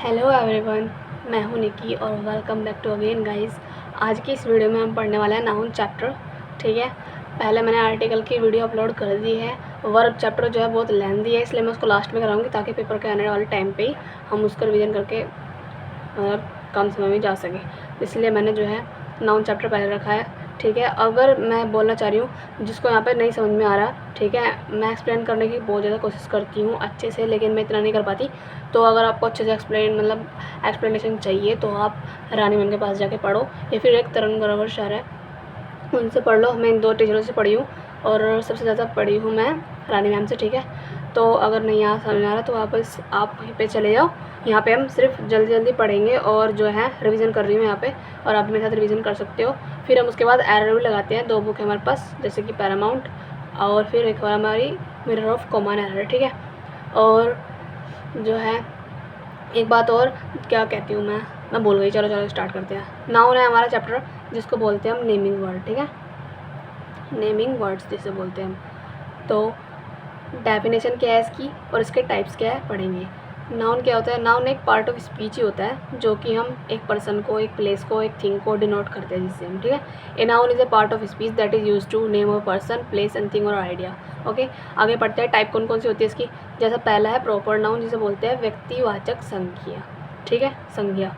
Hello everyone, मैं हूं निकी और welcome back to again guys. आज की इस वीडियो में हम पढ़ने वाले हैं नाउन चैप्टर। ठीक है, पहले मैंने आर्टिकल की वीडियो अपलोड कर दी है। वर्ब चैप्टर जो है बहुत लेंथी है, इसलिए मैं उसको लास्ट में कराऊंगी ताकि पेपर के आने वाले टाइम पे ही हम उसका रिवीजन करके मतलब कम समय में जा सकें। इसलिए मैंने जो है नाउन चैप्टर पहले रखा है। ठीक है, अगर मैं बोलना चाह रही हूँ जिसको यहाँ पे नहीं समझ में आ रहा, ठीक है, मैं एक्सप्लेन करने की बहुत ज़्यादा कोशिश करती हूँ अच्छे से, लेकिन मैं इतना नहीं कर पाती। तो अगर आपको अच्छे से एक्सप्लेनेशन चाहिए तो आप रानी मैम के पास जाके पढ़ो, या फिर एक तरन ग्रोवर सर है उनसे पढ़ लो। मैं इन दो टीचरों से पढ़ी हूँ और सबसे ज़्यादा पढ़ी हूँ मैं रानी मैम से। ठीक है, तो अगर नहीं यहाँ समझ में आ रहा तो वापस आप वहीं पे चले जाओ। यहाँ पे हम सिर्फ जल्दी जल्दी पढ़ेंगे और जो है रिवीजन कर रही हूँ यहाँ पे, और आप मेरे साथ रिवीजन कर सकते हो। फिर हम उसके बाद एरर भी लगाते हैं। 2 बुक है हमारे पास, जैसे कि पैरामाउंट और फिर एक बार हमारी मिरर ऑफ कॉमन एरर। ठीक है, और जो है एक बात और क्या कहती हूँ मैं भूल गई। चलो स्टार्ट करते हैं। नाउन है हमारा चैप्टर जिसको बोलते हैं हम नेमिंग वर्ड। ठीक है, नेमिंग वर्ड्स जिसे बोलते हैं हम। तो डेफिनेशन क्या है इसकी और इसके टाइप्स क्या है पढ़ेंगे। नाउन क्या होता है? नाउन एक पार्ट ऑफ स्पीच ही होता है जो कि हम एक पर्सन को, एक प्लेस को, एक थिंग को डिनोट करते हैं जिससे हम। ठीक है, a noun is a part of speech that is use to name a person, place and thing और आइडिया। ओके, आगे पढ़ते हैं टाइप कौन कौन सी होती है इसकी। जैसा पहला है प्रॉपर नाउन, जिसे बोलते हैं व्यक्तिवाचक संज्ञा। ठीक है, संज्ञा।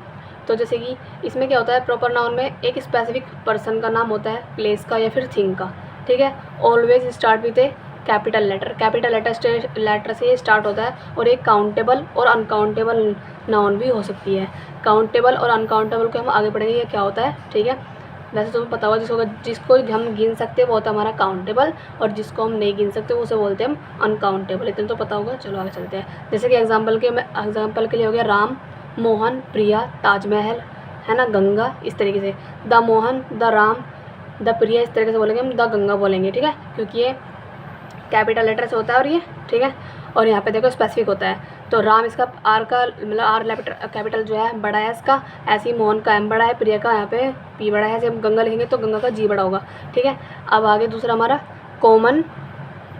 तो जैसे कि इसमें क्या होता है, प्रॉपर नाउन में एक स्पेसिफिक पर्सन का नाम होता है, प्लेस का या फिर थिंग का। ठीक है, always start with a capital letter से ये स्टार्ट होता है। और एक काउंटेबल और अनकाउंटेबल नाउन भी हो सकती है। काउंटेबल और अनकाउंटेबल को हम आगे पढ़ेंगे ये क्या होता है। ठीक है, वैसे तुम्हें पता होगा जिसको हम गिन सकते हैं वो होता है हमारा काउंटेबल, और जिसको हम नहीं गिन सकते उसे बोलते हैं हम अनकाउंटेबल। इतना तो पता होगा। चलो आगे चलते हैं। जैसे कि एग्जाम्पल के लिए हो गया राम, मोहन, प्रिया, ताजमहल, है ना, गंगा, इस तरीके से। The Mohan, the Ram, the Priya, इस तरीके से बोलेंगे हम, द गंगा बोलेंगे। ठीक है, क्योंकि ये कैपिटल लेटर से होता है और ये, ठीक है, और यहाँ पे देखो स्पेसिफिक होता है। तो राम इसका आर का मतलब आर कैपिटल जो है बड़ा है इसका, ऐसे ही मोहन का एम बड़ा है, प्रिया का यहाँ पे पी बड़ा है। ऐसे हम गंगा लिखेंगे तो गंगा का जी बड़ा होगा। ठीक है, अब आगे दूसरा हमारा कॉमन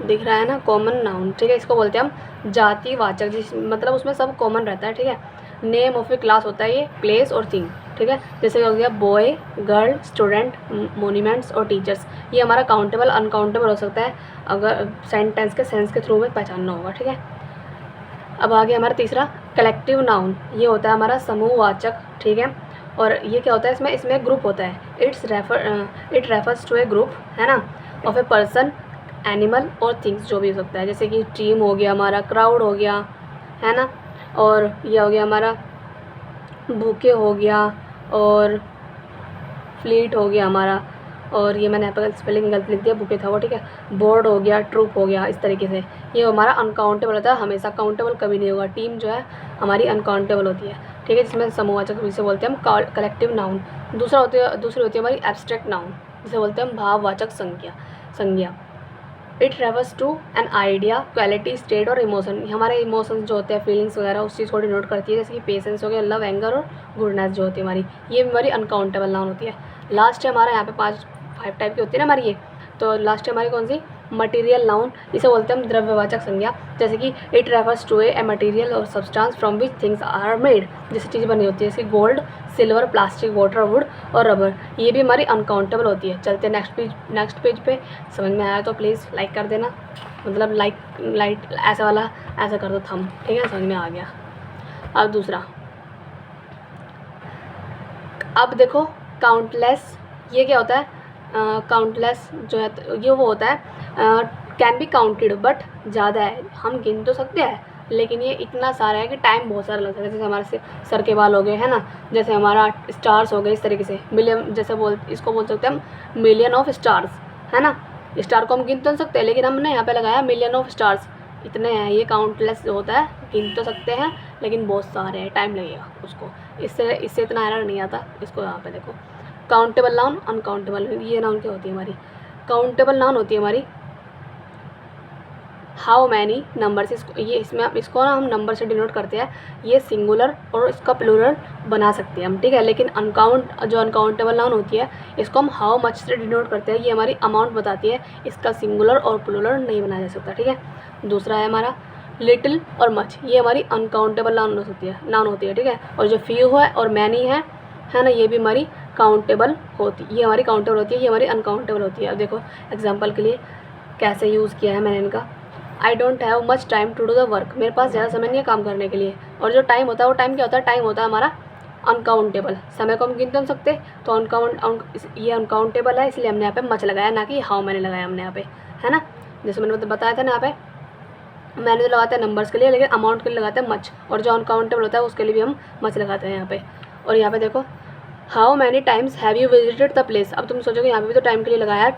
दिख रहा है ना, कॉमन नाउन। ठीक है, इसको बोलते हैं हम जातिवाचक, जिस मतलब उसमें सब कॉमन रहता है। ठीक है, नेम ऑफ ए क्लास होता है ये, प्लेस और थिंग। ठीक है, जैसे हो गया बॉय, गर्ल, स्टूडेंट, मोन्यूमेंट्स और टीचर्स। ये हमारा काउंटेबल अनकाउंटेबल हो सकता है अगर सेंटेंस के सेंस के थ्रू में पहचानना होगा। ठीक है, अब आगे हमारा तीसरा कलेक्टिव नाउन, ये होता है हमारा समूहवाचक। ठीक है, और ये क्या होता है, इसमें ग्रुप होता है। It refers to a group, है ना, ऑफ ए पर्सन, एनिमल और थिंग्स, जो भी हो सकता है। जैसे कि टीम हो गया हमारा, क्राउड हो गया, है ना, और ये हो गया हमारा बुके हो गया, और फ्लीट हो गया हमारा, और ये मैंने यहाँ पर स्पेलिंग गलत लिख दिया, बुके था वो। ठीक है, बोर्ड हो गया, ट्रूप हो गया, इस तरीके से। ये हमारा अनकाउंटेबल होता है, हमेशा काउंटेबल कभी नहीं होगा। टीम जो है हमारी अनकाउंटेबल होती है। ठीक है, जिसमें समूहवाचक जिसे बोलते हैं हम कलेक्टिव नाउन। दूसरी होती है हमारी एब्स्ट्रैक्ट नाउन, जिसे बोलते हैं हम भाववाचक संज्ञा। It refers to an idea, quality, state और इमोशन। हमारे इमोशंस जो होते हैं, फीलिंग्स वगैरह, उस चीज़ को डिनोट करती है। जैसे कि पेशेंस हो गया, लव, एंगर और गुडनेस जो होती है हमारी, ये हमारी अनकाउंटेबल नाउन होती है। लास्ट है हमारा यहाँ पे 5 टाइप की होती है ना हमारी ये। तो लास्ट है हमारी कौन सी, मटीरियल नाउन, इसे बोलते हैं हम द्रव्यवाचक संज्ञा। जैसे कि it refers to a material or substance from which things are made, जैसे चीज़ बनी होती है, जैसे gold, silver, plastic, water, wood और रबर। ये भी हमारी अनकाउंटेबल होती है। चलते हैं नेक्स्ट पेज पे। समझ में आया तो प्लीज़ लाइक कर देना, मतलब लाइट ऐसा वाला ऐसा कर दो थंब। ठीक है, समझ में आ गया। अब दूसरा, अब देखो काउंटलेस, ये क्या होता है? काउंटलेस जो है ये वो होता है, कैन बी काउंटेड बट ज़्यादा है, हम गिन तो सकते हैं लेकिन ये इतना सारा है कि टाइम बहुत सारा लगता है। जैसे हमारे सर के बाल हो गए, है ना, जैसे हमारा स्टार्स हो गए, इस तरीके से मिलियन, जैसे इसको बोल सकते हैं हम मिलियन ऑफ स्टार्स, है ना। स्टार को हम गिन तो नहीं सकते, लेकिन हमने यहाँ पे लगाया मिलियन ऑफ स्टार्स, इतने हैं। ये काउंटलेस होता है, गिन तो सकते हैं लेकिन बहुत सारे हैं, टाइम लगेगा उसको। इससे इतना एरर नहीं आता। इसको यहाँ पे देखो, काउंटेबल नाउन, अनकाउंटेबल। ये नाउन क्या होती है हमारी? काउंटेबल नाउन होती है हमारी हाउ मैनी नंबर्स। इसको ना हम नंबर से डिनोट करते हैं। ये सिंगुलर और इसका प्लूरल बना सकते हैं हम, ठीक है। लेकिन अनकाउंटेबल नाउन होती है, इसको हम हाउ मच से डिनोट करते हैं। ये हमारी अमाउंट बताती है, इसका सिंगुलर और प्लूरल नहीं बनाया जा सकता, ठीक है। दूसरा है हमारा लिटिल और मच ये हमारी अनकाउंटेबल नाउन होती है, ठीक है। और जो फ्यू है और मैनी है ना, ये भी हमारी काउंटेबल होती है, ये हमारी काउंटेबल होती है, ये हमारी अनकाउंटेबल होती है। अब देखो एग्जाम्पल के लिए कैसे यूज़ किया है मैंने इनका। I don't have much time to do the work, मेरे पास ज़्यादा समय नहीं है काम करने के लिए। और जो टाइम होता है वो टाइम क्या होता है, टाइम होता है हमारा अनकाउंटेबल, समय को हम गिन तो नहीं सकते, तो ये अनकाउंटेबल है, इसलिए हमने यहाँ पे मच लगाया, ना कि हाउ मैंने लगाया हमने यहाँ पे, है ना। जैसे मैंने बताया था ना, यहाँ पे मैंने तो लगाते हैं नंबर्स के लिए, लेकिन अमाउंट के लिए लगाते हैं मच, और जो अनकाउंटेबल होता है उसके लिए भी हम मच लगाते हैं यहाँ पे। और यहाँ पे देखो how many times have you visited the place. अब तुम सोचोगे यहाँ पे भी तो टाइम के लिए लगाया,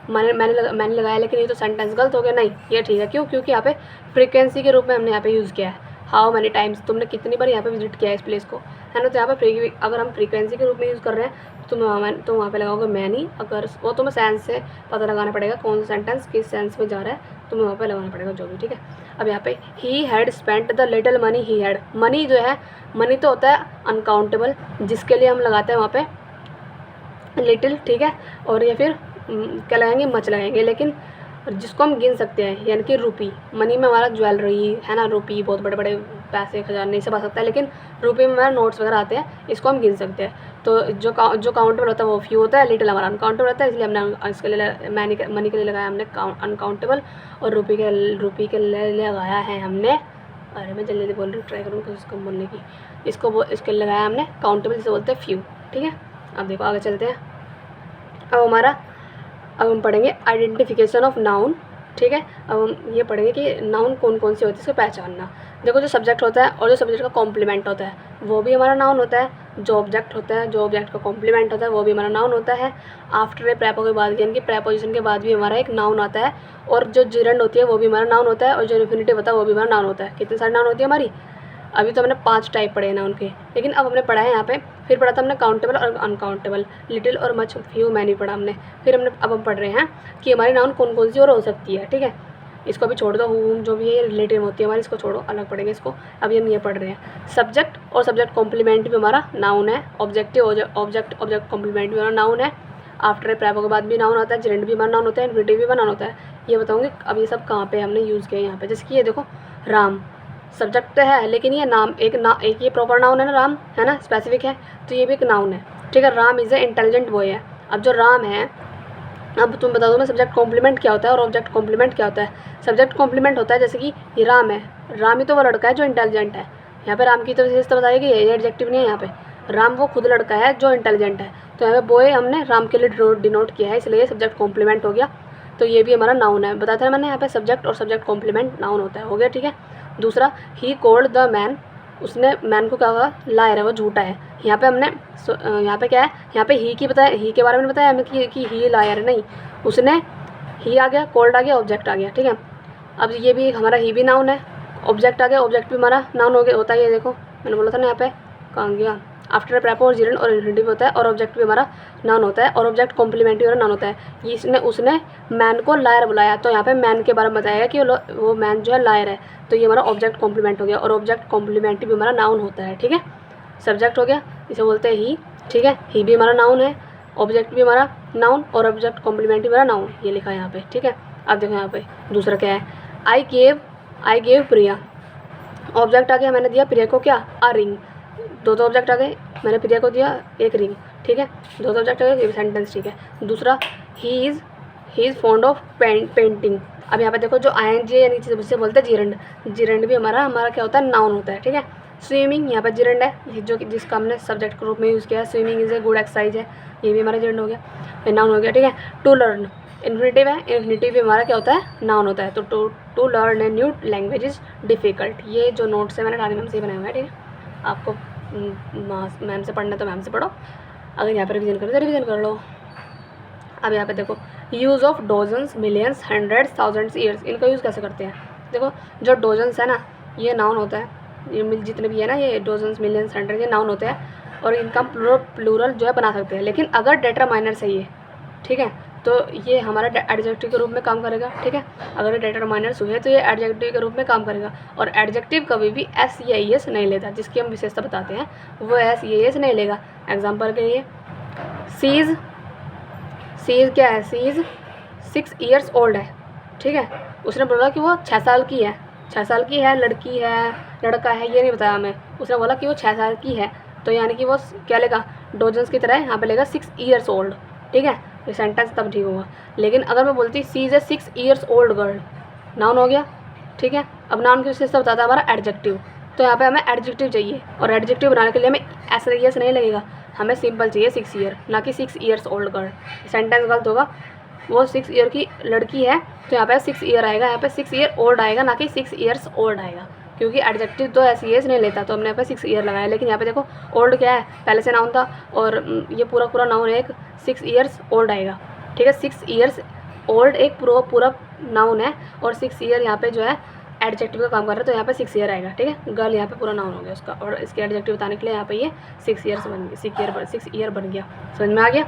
मैंने लगाया, लेकिन ये तो सेंटेंस गलत हो गया। नहीं, ये ठीक है, क्यों, क्योंकि यहाँ पे फ्रीक्वेंसी के रूप में हमने यहाँ पे यूज़ किया है। हाउ मैनी टाइम्स, तुमने कितनी बार यहाँ पे विजिट किया है इस प्लेस को, है ना। तो यहाँ पे अगर हम फ्रीक्वेंसी के रूप में यूज़ कर रहे हैं तो वहाँ पे लगाओगे मैनी। अगर वो तुम्हें सेंस से पता लगाना पड़ेगा कौन सा सेंटेंस किस सेंस में जा रहा है, तुम्हें वहाँ पे लगाना पड़ेगा जो भी, ठीक है। अब यहाँ पे he had spent the little money he had, money जो है, मनी तो होता है अनकाउंटेबल, जिसके लिए हम लगाते हैं वहाँ पे लिटिल, ठीक है। और या फिर क्या लगाएंगे, मच लगाएंगे। लेकिन जिसको हम गिन सकते हैं, यानी कि रुपी, मनी में हमारा ज्वेलरी है ना, रुपी बहुत बड़े बड़े पैसे, खजाने से बा सकता है, लेकिन रुपये में हमारा नोट्स वगैरह आते हैं, इसको हम गिन सकते हैं। तो जो काउंटेबल होता है वो फ्यू होता है, लिटिल हमारा अनकाउंटेबल होता है, इसलिए हमने इसके लिए मनी के लिए लगाया हमने अनकाउंटेबल, और रुपी के लिए लगाया है हमने, अरे मैं जल्दी बोल रही हूँ, ट्राई करूँ इसको बोलने की, इसके लिए लगाया हमने काउंटेबल, जिसे बोलते हैं फ्यू, ठीक है। अब देखो आगे चलते हैं। अब हम पढ़ेंगे आइडेंटिफिकेशन ऑफ नाउन, ठीक है। अब हम ये पढ़ेंगे कि नाउन कौन कौन से होती है, इसको पहचानना। देखो जो सब्जेक्ट होता है और जो सब्जेक्ट का कॉम्प्लीमेंट होता है वो भी हमारा नाउन होता है। जो ऑब्जेक्ट होता है, जो ऑब्जेक्ट का कॉम्प्लीमेंट होता है वो भी हमारा नाउन होता है। आफ्टर ए प्रेपो के बाद, यानी कि प्रेपोजिशन के बाद भी हमारा एक नाउन आता है। और जो जिरंड होती है वो भी हमारा नाउन होता है, और जो इन्फिनिटिव होता है वो भी हमारा नाउन होता है। कितनी सारी नाउन होती है हमारी, अभी तो हमने 5 टाइप पढ़े हैं नाउन के, लेकिन अब हमने पढ़ा है यहाँ पे, फिर पढ़ा था हमने काउंटेबल और अनकाउंटेबल, लिटिल और मच, फ्यू, मैनी पढ़ा हमने। अब हम पढ़ रहे हैं कि हमारी नाउन कौन कौन सी और हो सकती है, ठीक है। इसको अभी छोड़ दो, हुम जो भी है ये रिलेटिव होती है हमारी, इसको छोड़ो, अलग पढ़ेंगे इसको। अभी हम ये पढ़ रहे हैं सब्जेक्ट और सब्जेक्ट कॉम्प्लीमेंट भी हमारा नाउन है। ऑब्जेक्ट कॉम्प्लीमेंट भी हमारा नाउन है। आफ्टर ए प्रेपो के बाद भी नाउन आता है, जिरेंड भी हमारा नाउन होता है, इन्फिनिटिव भी हमारा नाउन होता है। ये बताऊँगी अब ये सब कहाँ पे हमने यूज़ किया है यहाँ पे। जैसे कि ये देखो, राम सब्जेक्ट तो है, लेकिन ये नाम एक ये प्रॉपर नाउन है ना, राम है ना, स्पेसिफिक है, तो ये भी एक नाउन है, ठीक है। Ram is a intelligent boy है। अब जो राम है, अब तुम बता दो मैं सब्जेक्ट कॉम्प्लीमेंट क्या होता है और ऑब्जेक्ट कॉम्प्लीमेंट क्या होता है। सब्जेक्ट कॉम्प्लीमेंट होता है जैसे कि ये राम है, राम ही तो वो लड़का है जो इंटेलिजेंट है। यहाँ पे राम की तो विशेषता बताई गई है, ये एडजेक्टिव नहीं है यहाँ पे। राम वो खुद लड़का है जो इंटेलिजेंट है, तो यहाँ पे बॉय हमने राम के लिए डिनोट किया है, इसलिए सब्जेक्ट कॉम्प्लीमेंट हो गया। तो ये भी हमारा नाउन है, बताया था मैंने, यहाँ पे सब्जेक्ट और सब्जेक्ट कॉम्प्लीमेंट नाउन होता है, हो गया, ठीक है। दूसरा, ही कोल्ड द मैन, उसने मैन को क्या कहा, लायर है, वो झूठा है। यहाँ पे हमने यहाँ पे क्या है, यहाँ पे ही के बारे में बताया हमें कि ही लायर है, नहीं, उसने, ही आ गया, कोल्ड आ गया, ऑब्जेक्ट आ गया, ठीक है। अब ये भी हमारा ही भी नाउन है, ऑब्जेक्ट आ गया, ऑब्जेक्ट भी हमारा नाउन हो गया, होता है। ये देखो मैंने बोला था ना, यहाँ पे कहाँ गया, आफ्टर प्रेपो और जिरेंड और इन्फिनिटिव होता है, और ऑब्जेक्ट भी हमारा नाउन होता है, और ऑब्जेक्ट कॉम्प्लीमेंट भी हमारा नाउन होता है। उसने मैन को लायर बुलाया, तो यहाँ पे मैन के बारे में बताया कि वो मैन जो है लायर है, तो ये हमारा ऑब्जेक्ट कॉम्प्लीमेंट हो गया, और ऑब्जेक्ट कॉम्प्लीमेंट भी हमारा नाउन होता है, ठीक है। सब्जेक्ट हो गया, इसे बोलते हैं ही, ठीक है, ही भी हमारा नाउन है, ऑब्जेक्ट भी हमारा नाउन, और ऑब्जेक्ट कॉम्प्लीमेंट भी हमारा नाउन, ये लिखा है यहाँ पे, ठीक है। अब देखो यहाँ पे दूसरा क्या है, आई गेव प्रिया, ऑब्जेक्ट आ गया, मैंने दिया प्रिया को क्या, अ रिंग, दो ऑब्जेक्ट आ गए, मैंने प्रिया को दिया एक रिंग, ठीक है, दो ऑब्जेक्ट आ गए, ये सेंटेंस, ठीक है। दूसरा, he is fond of painting. अब यहाँ पे देखो जो ING यानी जिसे बोलते हैं जिरंड भी हमारा क्या होता है, नाउन होता है, ठीक है। स्विमिंग, यहाँ पर जिरंड है, जिसका हमने सब्जेक्ट के रूप में यूज़ किया है, swimming is a good exercise है, ये भी हमारा जिरंड हो गया, नाउन हो गया, ठीक है। टू लर्न, इन्फिनिटिव है, इन्फिनिटिव भी हमारा क्या होता है, नाउन होता है। तो to learn a new language is difficult, ये जो नोट्स है मैंने रानी मैम से बनाया हुआ है, ठीक है। आपको मैम से पढ़ना तो मैम से पढ़ो, अगर यहाँ पर रिवीजन करो तो रिवीजन कर लो। अब यहाँ पे देखो, use of dozens, millions, hundreds, thousands, years, इनका यूज़ कैसे करते हैं। देखो जो डोजन्स है ना, ये नाउन होता है, ये जितने भी है ना, ये डोजन्स, मिलियंस, हंड्रेड, ये नाउन होते हैं, और इनका प्लूरल जो है बना सकते हैं। लेकिन अगर डेटरमाइनर सही है, ठीक है, तो ये हमारा एडजेक्टिव के रूप में काम करेगा, ठीक है। अगर डेटरमाइनर्स हुए तो ये एडजेक्टिव के रूप में काम करेगा, और एडजेक्टिव कभी भी एस या एस नहीं लेता, जिसकी हम विशेषता बताते हैं, वो एस या एस नहीं लेगा। एग्जांपल के लिए, सीज क्या है, सीज 6 ईयर्स ओल्ड है, ठीक है, उसने बोला कि वो 6 साल की है, 6 साल की है, लड़की है, लड़का है, ये नहीं बताया हमें। उसने बोला कि वो 6 साल की है, तो यानी कि वो क्या लेगा, डोजन्स की तरह यहाँ पे लेगा 6 ईयर्स ओल्ड। ठीक है, ये सेंटेंस तब ठीक होगा। लेकिन अगर मैं बोलती she is a 6 years old girl, noun हो गया। ठीक है, अब नाउन की विशेषता बताता है हमारा एडजेक्टिव, तो यहाँ पे हमें एडजेक्टिव चाहिए, और एडजेक्टिव बनाने के लिए हमें ऐसा ईयर्स नहीं लगेगा, हमें सिंपल चाहिए 6 ईयर, ना कि 6 ईयर्स ओल्ड गर्ल। सेंटेंस गलत होगा, वो 6 ईयर की लड़की है, तो यहाँ पे 6 ईयर आएगा, यहाँ पे 6 ईयर ओल्ड आएगा, ना कि 6 ईयर्स ओल्ड आएगा, क्योंकि एडजेक्टिव तो ऐसे ईयर्स नहीं लेता, तो हमने यहाँ पे 6 ईयर लगाया। लेकिन यहाँ पे देखो ओल्ड क्या है, पहले से नाउन था, और ये पूरा नाउन एक 6 ईयर्स ओल्ड आएगा। ठीक है, 6 ईयर्स ओल्ड एक पूरा नाउन है, और 6 ईयर यहाँ पे जो है एडजेक्टिव का काम कर रहा है, तो यहाँ पे 6 ईयर आएगा। ठीक है, गर्ल यहाँ पे पूरा नाउन हो गया उसका, और इसके एडजेक्टिव बताने के लिए यहाँ पे ये 6 ईयर्स बन गया, 6 ईयर बन गया। समझ में आ गया।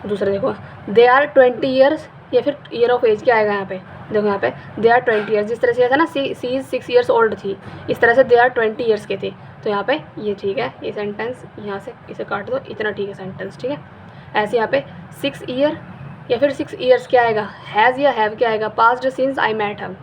दूसरा देखो, दे आर 20 ईयर्स, या फिर ईयर ऑफ एज क्या आएगा यहाँ पे, देखो यहाँ पे दे आर 20 ईयर्स, जिस तरह से था ना सी इज 6 ईयर्स ओल्ड थी, इस तरह से दे आर 20 ईयर्स के थे, तो यहाँ पे ये ठीक है, ये सेंटेंस यहाँ से इसे काट दो, इतना ठीक है सेंटेंस। ठीक है, ऐसे यहाँ पे 6 ईयर या फिर 6 ईयर्स क्या आएगा, हैज़ या हैव क्या आएगा, past since I met him,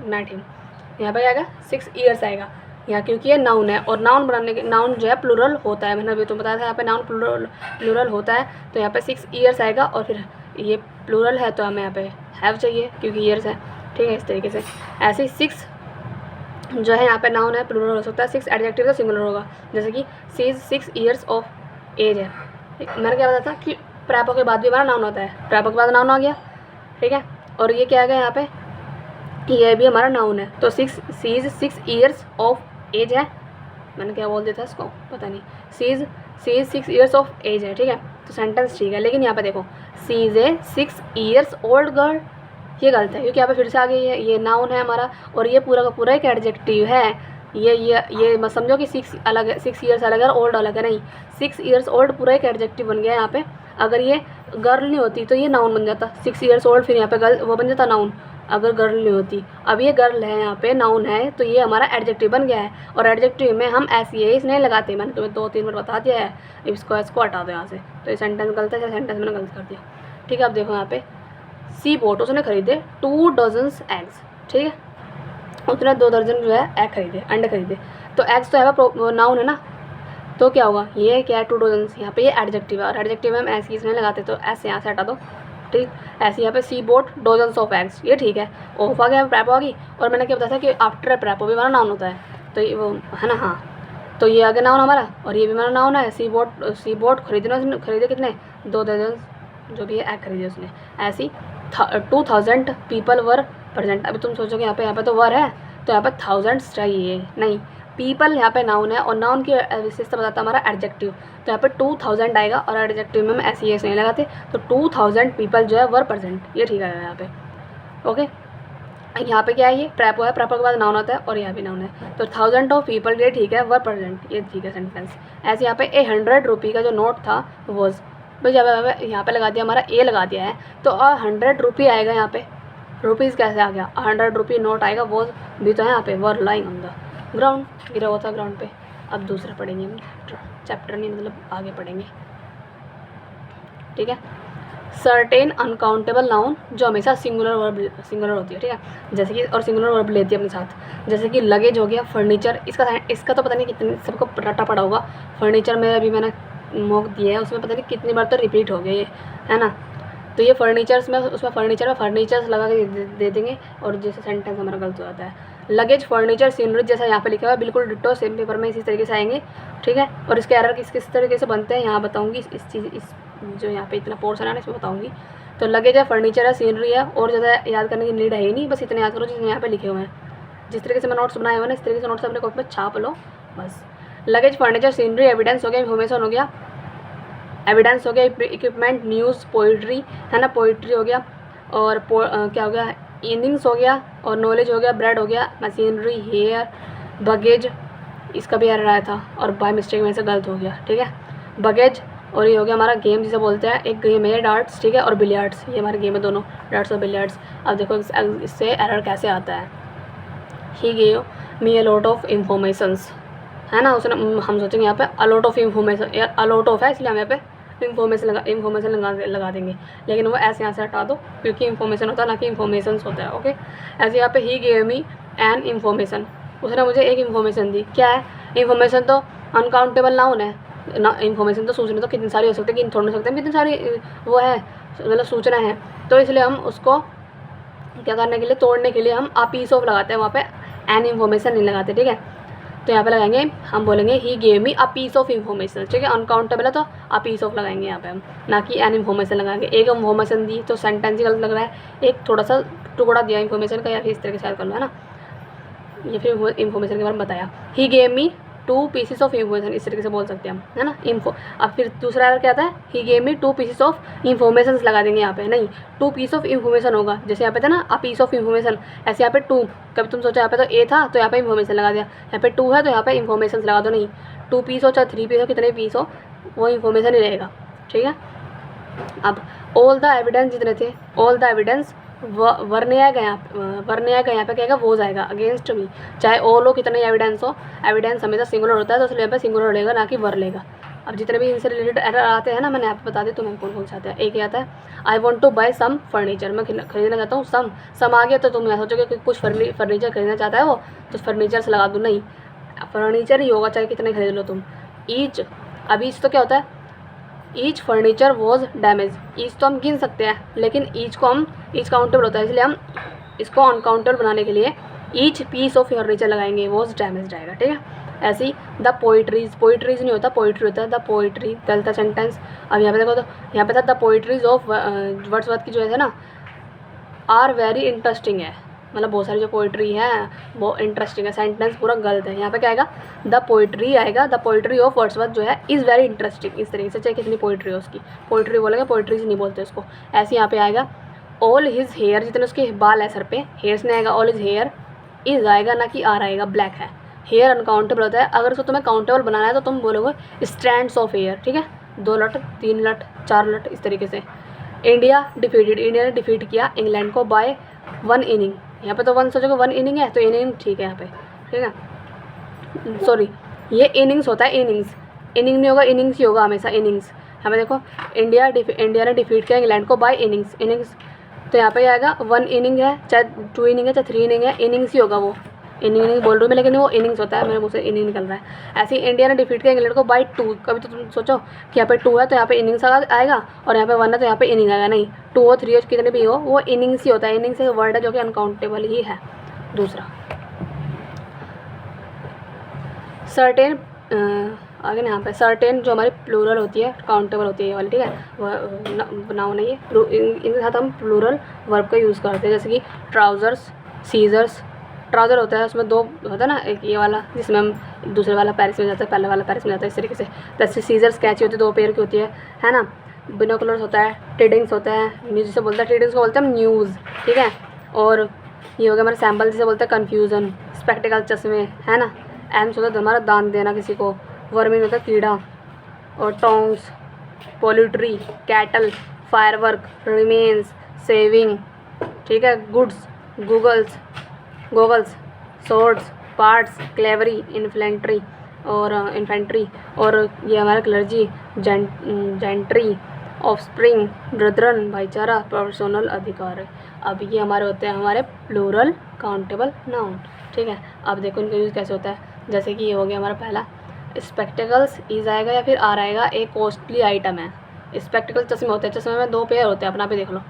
यहाँ पे क्या आएगा 6 ईयर्स आएगा यहाँ, क्योंकि ये नाउन है, और नाउन बनाने के, नाउन जो है प्लूरल होता है, मैंने अभी तो बताया था यहाँ पे नाउन प्लूरल होता है, तो यहाँ पे 6 ईयर्स आएगा, और फिर ये प्लूरल है तो हमें यहाँ पे हैव चाहिए क्योंकि ईयर्स है। ठीक है, इस तरीके से ऐसे 6 जो है यहाँ पे नाउन है, प्लूरल हो सकता है, 6 एडजेक्टिव तो सिंगुलर होगा, जैसे कि सी इज 6 ईयर्स ऑफ एज है। मैंने क्या बताया था कि प्रैपो के बाद भी हमारा नाउन होता है, प्रैपो के बाद नाउन आ गया। ठीक है, और ये क्या आ गया यहाँ पे, ये भी हमारा नाउन है, तो 6 सी इज 6 ईयर्स ऑफ एज है, मैंने क्या बोल दिया था इसको पता नहीं, सी इज 6 ईयर्स ऑफ एज है। ठीक है, तो सेंटेंस ठीक है। लेकिन यहाँ पे देखो she is a 6 years old girl, ये गलत है, क्योंकि यहाँ पे फिर से आ गई है, ये नाउन है हमारा, और ये पूरा का पूरा एक एडजेक्टिव है। ये मत समझो कि 6 अलग है, 6 ईयर्स अलग है और ओल्ड अलग है, नहीं, 6 ईयर्स ओल्ड पूरा एक एडजेक्टिव बन गया यहाँ पे। अगर ये गर्ल नहीं होती तो ये नाउन बन जाता, 6 ईयर्स ओल्ड, फिर यहाँ पे गर्ल वो बन जाता नाउन, अगर गर्ल नहीं होती। अब ये गर्ल है, यहाँ पे नाउन है, तो ये हमारा एडजेक्टिव बन गया है, और एडजेक्टिव में हम ऐसी एस नहीं लगाते, मैंने तुम्हें 2-3 बार बता दिया है, इसको हटा दो यहाँ से, तो ये सेंटेंस गलत है, सेंटेंस मैंने गलत कर दिया। ठीक है, अब देखो यहाँ पे सी बोट, उसने खरीदे 2 डजन्स एग्स। ठीक है, उसने 2 दर्जन जो है एग खरीदे, अंडे खरीदे, तो एग्स तो है नाउन है ना, तो क्या होगा, ये क्या है 2 डजन्स, यहाँ पे ये एडजेक्टिव है, और एडजेक्टिव में हम ऐसी इसमें लगाते, तो ऐसे यहाँ से हटा दो। ठीक, ऐसे यहाँ पे सी बोट डजन्स ऑफ एग्स, ये ठीक है, ऑफ आ गया, प्रैपो आ गई, और मैंने क्या बताया था कि आफ्टर प्रैपो भी हमारा नाउन होता है, तो ये वो है ना, हाँ, तो ये आगे नाउन हमारा, और ये भी हमारा नाउन है। सी बोट खरीदे कितने, 2 दर्जन जो भी है एग खरीदे उसने। ऐसे ही 2000 पीपल वर प्रेजेंट, अभी तुम सोचोगे यहाँ पे तो वर है, तो यहाँ पे थाउजेंड्स चाहिए, नहीं, पीपल यहाँ पे नाउन है, और नाउन की विशेषता बताता है हमारा एडजेक्टिव, तो यहाँ पे 2000 आएगा, और एडजेक्टिव में हम ऐसे नहीं लगाते, तो 2000 पीपल जो है वर प्रेजेंट, ये ठीक है यहाँ पे। ओके, यहाँ पे क्या है, ये प्रैपो है, प्रैपो के बाद नाउन आता है, और यहाँ भी नाउन है, तो 1000 ऑफ पीपल, ये ठीक है, वर प्रेजेंट, ये ठीक है सेंटेंस। ऐसे यहाँ पे 100 रुपये का जो नोट था वॉज, भाई जब यहाँ पे लगा दिया हमारा ए लगा दिया है, तो 100 रुपये आएगा यहाँ पे, रुपीज़ कैसे आ गया, 100 रुपये नोट आएगा, वॉज भी तो है यहाँ पे, were lying on the ground, गिरा हुआ था ग्राउंड पे। अब दूसरा पढ़ेंगे हम, चैप्टर नहीं मतलब आगे पढ़ेंगे। ठीक है, सर्टेन अनकाउंटेबल नाउन जो हमेशा सिंगुलर होती है। ठीक है, जैसे कि, और सिंगुलर वर्ब लेती है अपने साथ, जैसे कि लगेज हो गया, फर्नीचर, इसका तो पता नहीं कितने सबको रटा पड़ा होगा, फर्नीचर में अभी मैंने मॉक दिया है, उसमें पता नहीं कितनी बार तो रिपीट हो गया ये, है ना, तो ये फर्नीचर्स में, उसमें फर्नीचर्स लगा के दे देंगे, और जैसे सेंटेंस हमारा गलत हो जाता है। लगेज, फर्नीचर, सीनरी, जैसा यहाँ पे लिखा हुआ है बिल्कुल डिट्टो सेम पेपर में इसी तरीके से आएंगे। ठीक है, और इसके एरर किस तरीके से बनते हैं यहाँ बताऊँगी, इस जो यहाँ पे इतना पोर्शन है ना इसमें बताऊँगी। तो लगेज है, फर्नीचर है, सीनरी है, और ज़्यादा याद करने की नीड है ही नहीं, बस इतने याद करो जितने यहाँ पे लिखे हुए हैं। जिस तरीके से मैं नोट्स बनाए हुए हैं इस तरीके से नोट्स अपने कॉपी में छाप लो बस। लगेज, फर्नीचर, सीनरी, एविडेंस हो गया, इन्फॉर्मेशन हो गया, एविडेंस हो गया, इक्विपमेंट, न्यूज़, पोइट्री है ना, पोइट्री हो गया, और क्या हो गया, इनिंग्स हो गया, और नॉलेज हो गया, ब्रेड हो गया, मशीनरी, हेयर, बगेज, इसका भी एरर आया था और बाय मिस्टेक में से गलत हो गया। ठीक है, बगेज, और ये हो गया हमारा गेम जिसे बोलते हैं, एक गेम है डार्ट्स, ठीक है, और बिलियर्ड्स, ये हमारे गेम है दोनों, डार्ट्स और बिलियर्ड्स। अब देखो इससे एरर कैसे आता है, ही gave me a lot of informations, है ना, उसने, हम सोचेंगे यहाँ पे अलॉट ऑफ इन्फॉर्मेशन, यार अलॉट ऑफ है इसलिए हम यहाँ पे इन्फॉर्मेशन लगा देंगे, लेकिन वो ऐसे यहाँ से हटा दो क्योंकि इन्फॉर्मेशन होता है ना कि इन्फॉर्मेशंस होता है। ओके, ऐसे यहाँ पे ही गेव मी एन इन्फॉर्मेशन, उसने मुझे एक इन्फॉर्मेशन दी। क्या है इन्फॉर्मेशन? तो अनकाउंटेबल नाउन है ना। इन्फॉर्मेशन तो सूचना तो कितनी सारी हो सकती है, कि थोड़ी हो सकते हैं, कितनी सारी वो है मतलब सूचना है। तो इसलिए हम उसको क्या करने के लिए, तोड़ने के लिए हम आ पीस ऑफ लगाते हैं, वहाँ पे एन इन्फॉर्मेशन नहीं लगाते, ठीक है। तो यहाँ पे लगाएंगे, हम बोलेंगे he gave me a piece of information, ठीक है। अनकाउंटेबल है तो अ पीस ऑफ लगाएंगे यहाँ पे हम, ना कि एन इन्फॉर्मेशन लगाएंगे। एक इन्फॉर्मेशन दी तो सेंटेंस ही गलत लग रहा है, एक थोड़ा सा टुकड़ा दिया इन्फॉर्मेशन का, या फिर इस तरह के साथ कर लो, है ना। या फिर इन्फॉर्मेशन के बारे में बताया, ही gave me 2 pieces of information, इस तरीके से बोल सकते हैं हम, है ना। इन्फो अब फिर दूसरा क्या आता है, ही gave me 2 pieces of information लगा देंगे यहाँ पे, नहीं 2 पीस ऑफ इन्फॉर्मेशन होगा। जैसे यहाँ पे था ना अ पीस ऑफ इन्फॉर्मेशन, ऐसे यहाँ पे 2, कभी तुम सोचो यहाँ पे तो ए था तो यहाँ पे इन्फॉर्मेशन लगा दिया, यहाँ पे 2 है तो यहाँ पे इन्फॉर्मेशन लगा दो। नहीं 2 पीस हो चाहे 3 पीस हो, कितने पीस हो, वो इन्फॉर्मेशन ही रहेगा, ठीक है। अब ऑल द एविडेंस जितने थे, ऑल द एविडेंस वरने आएगा यहाँ पे क्या आएगा, वो जाएगा अगेंस्ट मी। चाहे ऑल हो, कितने एविडेंस हो, एविडेंस हमेशा सिंगुलर होता है तो इसलिए यहाँ पे सिंगुलर रहेगा, ना कि वर लेगा। अब जितने भी इनसे रिलेटेड एरर आते हैं ना, मैंने आप बता दी तुम्हें कौन कौन से आते हैं। एक आता है I want to buy some furniture, मैं खरीदना चाहता हूँ। सम आ गया तो तुम यहाँ सोचोगे कि कुछ फर्नीचर खरीदना चाहता है वो, तो फर्नीचर से लगा दूँ, नहीं फर्नीचर ही होगा चाहे कितने खरीद लो तुम। ईच, अब ईच तो क्या होता है, each furniture was damage. Each तो हम गिन सकते हैं, लेकिन ईच काउंटेबल होता है, इसलिए हम इसको अनकाउंटेबल बनाने के लिए ईच पीस ऑफ फर्नीचर लगाएंगे, वॉज डैमेज आएगा, ठीक है। ऐसे ही द पोइट्रीज नहीं होता, पोइट्री होता है द पोइट्री, गलत सेंटेंस। अब यहाँ पे देखो, तो यहाँ पे था द पोइट्रीज ऑफ वर्ड्सवर्थ की जो है ना आर वेरी इंटरेस्टिंग है, मतलब बहुत सारी जो पोइट्री है वो इंटरेस्टिंग है। सेंटेंस पूरा गलत है, यहाँ पे क्या आएगा, द पोइट्री आएगा, द पोइट्री ऑफ वर्ड्सवर्थ जो है इज़ वेरी इंटरेस्टिंग, इस तरीके से, चाहे कितनी पोइट्री हो उसकी, पोइट्री बोलेंगे, पोइट्रीज नहीं बोलते उसको। ऐसे यहाँ पे आएगा ऑल हिज हेयर, जितने उसके बाल है सर पे, हेयर्स नहीं आएगा, ऑल हिज हेयर इज आएगा, ना कि आर आएगा, ब्लैक है। हेयर अनकाउंटेबल होता है, अगर उसको तुम्हें काउंटेबल बनाना है तो तुम बोलोगे स्ट्रैंड्स ऑफ हेयर, ठीक है, 2 लट 3 लट 4 लट, इस तरीके से। इंडिया ने डिफीट किया इंग्लैंड को बाय 1 इनिंग, यहाँ पे तो 1 सोचोगे 1 इनिंग है तो इनिंग ठीक है यहाँ पे, ठीक है। सॉरी ये इनिंग्स होता है, इनिंग नहीं होगा, इनिंग्स ही होगा हमेशा, इनिंग्स। यहाँ पे देखो इंडिया ने डिफीट किया इंग्लैंड को बाय इनिंग्स, तो यहाँ पे आएगा 1 इनिंग है, चाहे 2 इनिंग है, चाहे 3 इनिंग है, इनिंग्स ही होगा वो। इनिंग बोल रही हूँ मैं, लेकिन वो इनिंग्स होता है, मेरे मुँह से इनिंग निकल रहा है। ऐसे ही इंडिया ने डिफीट किया इंग्लैंड को बाय 2, कभी तो तुम सोचो कि यहाँ पे 2 है तो यहाँ पे इनिंग्स आएगा, और यहाँ पे 1 है तो यहाँ पे इनिंग आएगा, नहीं 2 हो 3 हो कितने भी हो, वो इनिंग्स ही होता है। इनिंग्स एक वर्ड है जो कि अनकाउंटेबल ही है। दूसरा सर्टेन, आगे ना यहाँ पे सर्टेन जो हमारी प्लूरल होती है, काउंटेबल होती है ये वाली, ठीक है, वह नाउन है ये, इनके साथ हम प्लूरल वर्ब का यूज़ करते हैं। जैसे कि ट्राउज़र्स, सीजर्स, ट्राउज़र होता है उसमें 2 होता है ना, एक ये वाला जिसमें हम दूसरे वाला पैरिस में जाता है, पहले वाला पैरिस में जाता है, इस तरीके से। जैसे सीजर्स कैची होती है, 2 पेयर की होती है ना। बिनोकुलर्स होता है, ट्रेडिंग्स होता है, न्यूज़ जिसे बोलते हैं, ट्रेडिंग्स को बोलते हैं हम न्यूज़, ठीक है। और ये हो गया हमारे सैम्पल जिसे बोलते हैं कन्फ्यूज़न, स्पेक्टिकल चश्मे, है ना। एम्स होता है हमारा दान देना किसी को, वर्मिन होता है कीड़ा, और tongs poultry, cattle, firework, remains, saving, ठीक है, गुड्स, गोगल्स, सोर्ड्स, पार्ट्स, क्लेवरी, इन्फ्लेंट्री और ये हमारा क्लर्जी, जेंट्री, ऑफस्प्रिंग, ब्रदरन, भाईचारा, पर्सनल अधिकार। अब ये हमारे होते हैं हमारे प्लूरल काउंटेबल नाउन, ठीक है। अब देखो इनका यूज़ कैसे होता है। जैसे कि ये हो गया हमारा पहला, स्पेक्टिकल्स इज आएगा या फिर आर आएगा, एक कॉस्टली आइटम है। स्पेक्टिकल चश्मे होते हैं, चश्मे में 2 पेयर होते हैं, अपना पे देख लो,